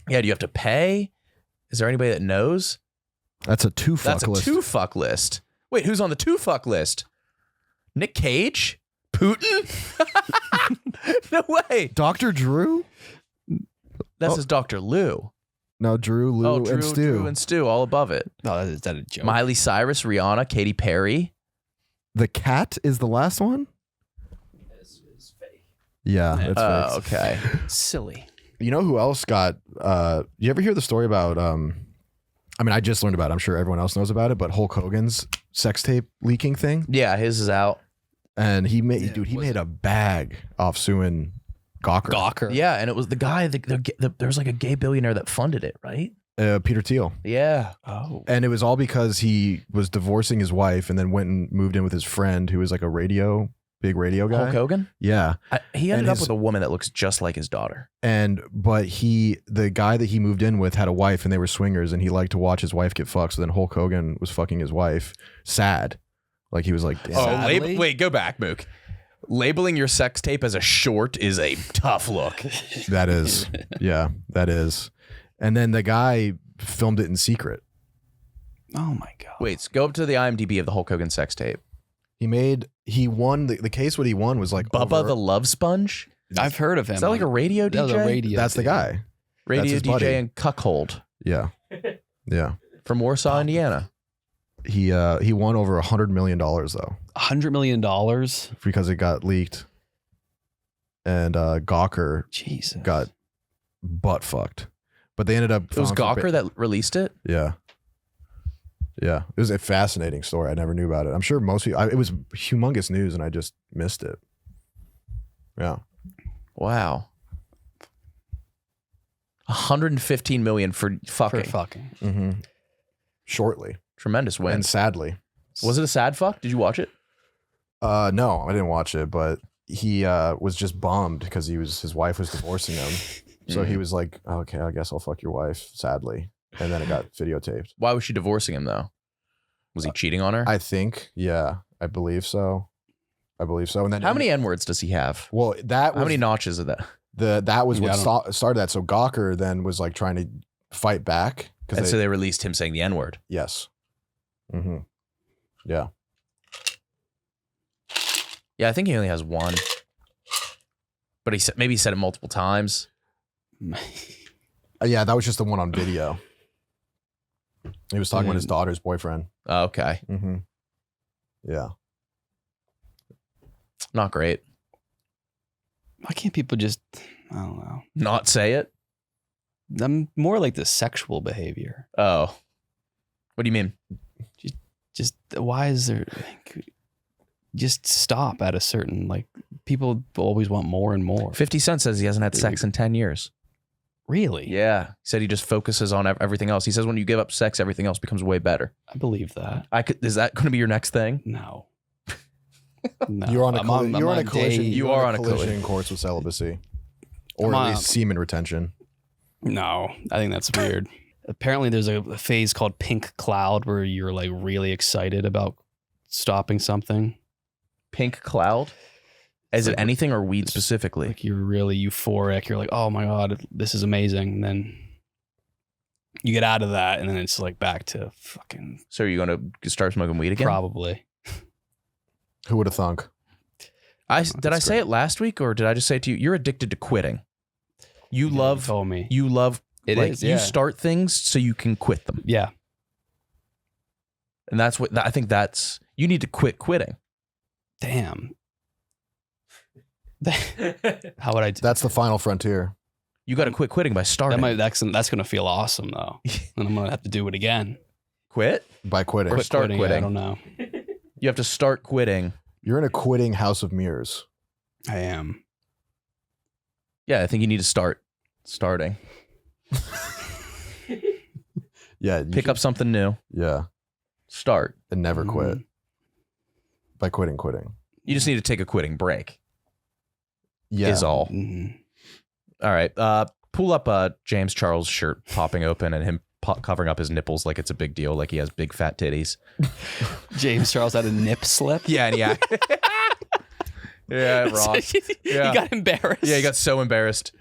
Yeah, do you have to pay? Is there anybody that knows? That's a 2 fuck That's a list. 2 fuck list. Wait, who's on the 2 fuck list? Nick Cage? Putin? No way. Dr. Drew? That says Dr. Lou. No, Drew, Lou, and Stu. Drew and Stu, all above it. Oh, is that a joke? Miley Cyrus, Rihanna, Katy Perry. The cat is the last one? Yeah, that's fake. Okay. Silly. You know who else got you ever hear the story about I mean I just learned about it. I'm sure everyone else knows about it, but Hulk Hogan's sex tape leaking thing? Yeah, his is out. And he made made a bag off suing Gawker. Yeah, and it was the guy, there was like a gay billionaire that funded it, right? Peter Thiel. Yeah. Oh. And it was all because he was divorcing his wife and then went and moved in with his friend who was like a big radio guy. Hulk Hogan? Yeah. He ended And up his- with a woman that looks just like his daughter. But the guy that he moved in with had a wife and they were swingers and he liked to watch his wife get fucked. So then Hulk Hogan was fucking his wife. Sad. Like he was like, damn. Sadly- Wait, go back, Mook. Labeling your sex tape as a short is a tough look. That is. Yeah, that is. And then the guy filmed it in secret. Oh my god. Wait, so go up to the IMDb of the Hulk Hogan sex tape. He won the case. What he won was like Bubba the Love Sponge? I've heard of him. Is that like a radio That was DJ? a radio. That's the dude. guy. Radio That's his DJ buddy. and cuckold Yeah. Yeah. from Warsaw, Indiana. He won over $100 million though $100 million. because it got leaked, and Gawker Jesus. got butt fucked. But they ended up. It was filing for Gawker that released it? Yeah. Yeah. It was a fascinating story. I never knew about it. I'm sure most people. It was humongous news, and I just missed it. Yeah. Wow. 115 million for fucking. For fucking. Mm-hmm. Shortly Tremendous win. and sadly. Was it a sad fuck? Did you watch it? No, I didn't watch it, but he was just bummed because his wife was divorcing him. So he was like, okay, I guess I'll fuck your wife, sadly. And then it got videotaped. Why was she divorcing him though? Was he cheating on her? I think, yeah, I believe so. And then How many N-words does he have? Well, that was How many notches of that? that was Yeah, I what started that. So Gawker then was like trying to fight back And because so they released him saying the N-word. yes, mm-hmm. Yeah. Yeah, I think he only has one. But maybe he said it multiple times. Yeah, that was just the one on video. He was talking about his daughter's boyfriend. Okay. Mm-hmm. Yeah. Not great. Why can't people just, I don't know. Not say it? I'm more like the sexual behavior. Oh. What do you mean? Just why is there, just stop at a certain, like, people always want more and more. 50 Cent says he hasn't had sex in 10 years. Really? Yeah. He said he just focuses on everything else. He says when you give up sex, everything else becomes way better. I believe that. Is that going to be your next thing? No. No. You're on a I'm collision. day- You are on a collision course with celibacy, or I'm at on- least semen retention. No, I think that's weird. Apparently there's a phase called pink cloud where you're like really excited about stopping something. Pink cloud? Is it like- anything or weed specifically? Like you're really euphoric. You're like, oh my God, this is amazing. And then you get out of that and then it's like back to fucking So are you going to start smoking weed again? probably. Who would have thunk? Did I say it last week or did I just say it to you? You're addicted to quitting. You You love told me. It It is, You yeah. start things so you can quit them. Yeah. And that's what I think you need to quit quitting. Damn. How would I do That's the final frontier. You got to quit quitting by starting. that's going to feel awesome though. And I'm going to have to do it again. Quit? By quitting. Or start I quitting. don't know. You have to start quitting. You're in a quitting house of mirrors. I am. Yeah, I think you need to start starting. Yeah. Pick up something new. Yeah. Start. And never quit. Mhm. By quitting. You just need to take a quitting break. Yeah. Is all. Mhm. All right. Pull up James Charles' shirt popping open and him covering up his nipples like it's a big deal, like he has big fat titties. James Charles had a nip slip. Yeah, and yeah. Yeah, Rock. He Yeah. got embarrassed. Yeah, he got so embarrassed.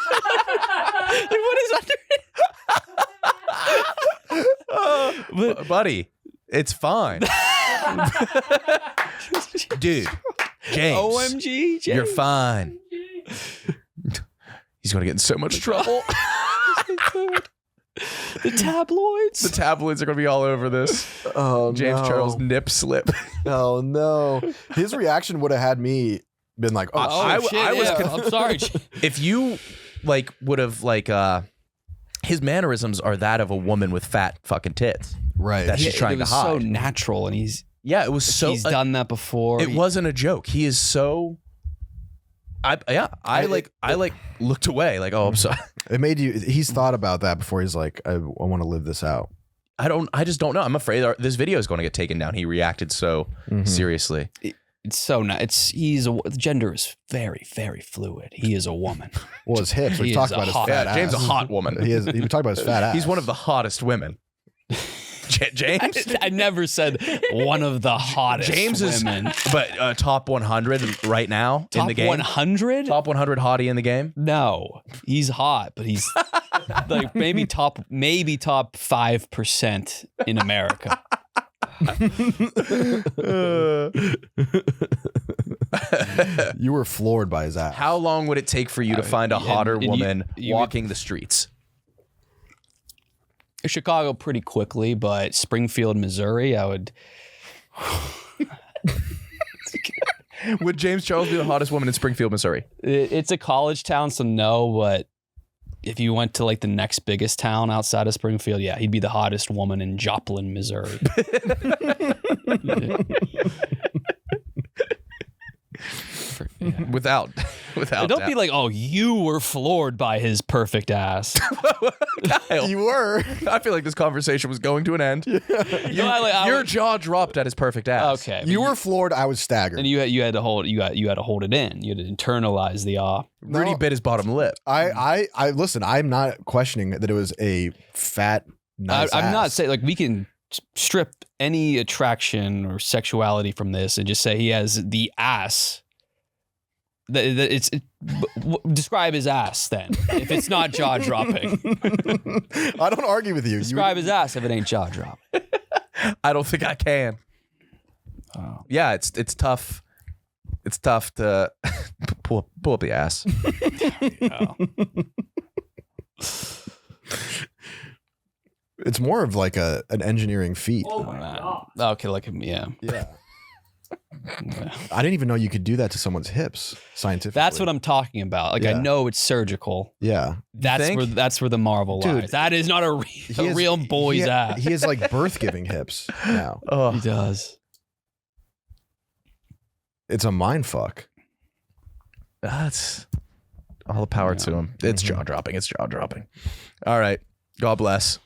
Like, what is under it? Buddy, it's fine. Dude, James. OMG, James. You're fine. He's going to get in so much trouble. The tabloids. The tabloids are going to be all over this. Oh, James no. Charles nip slip. Oh, no. His reaction would have had me been like, oh, I was yeah. I'm sorry. If you would have his mannerisms are that of a woman with fat fucking tits. right. That she's trying it was to hide. so natural, and he's It was done that before. It wasn't a joke. He is so. I looked away. Like, oh, I'm sorry. It made you, he's thought about that before. He's like, I want to live this out. I just don't know. I'm afraid this video is going to get taken down. He reacted so seriously. It's so not. Gender is very, very fluid. He is a woman. Well, his hips. We He talked is a about his hot- fat Yeah, ass. James a hot woman. He talked about his fat ass. He's one of the hottest women. James. I never said one of the hottest James is, women. but top 100 right now in Top the game. 100? Top 100 hottie in the game. No, he's hot, but he's like maybe top 5% in America. You were floored by his ass. How long would it take for you to find a hotter and woman you would- walking the streets? Chicago pretty quickly, but Springfield, Missouri, I would. Would James Charles be the hottest woman in Springfield, Missouri? It's a college town, so no. But if you went to like the next biggest town outside of Springfield, yeah, he'd be the hottest woman in Joplin, Missouri. Without Don't doubt. be like, oh, you were floored by his perfect ass. Kyle, You were. I feel like this conversation was going to an end. I Your jaw dropped at his perfect ass. okay. You were floored. I was staggered. And you had to hold you had to hold it in. You had to internalize the awe. Rudy No. bit his bottom lip. I listen. I'm not questioning that it was a fat, nice I'm not ass. saying like we can strip any attraction or sexuality from this and just say he has the ass. Describe his ass then. If it's not jaw dropping, I don't argue with you. describe his ass if it ain't jaw dropping. I don't think I can. Oh. Yeah, it's tough. it's tough to pull up the ass. It's more of like an engineering feat. Oh my god. Okay, like yeah. Yeah. I didn't even know you could do that to someone's hips scientifically. That's what I'm talking about. Like I Yeah. know it's surgical. Yeah. That's where the marvel Dude, lies. That is not a real boy's ass. He has like birth giving hips now. He does. It's a mind fuck. That's all the power to him. It's jaw dropping. It's jaw dropping. All right. God bless.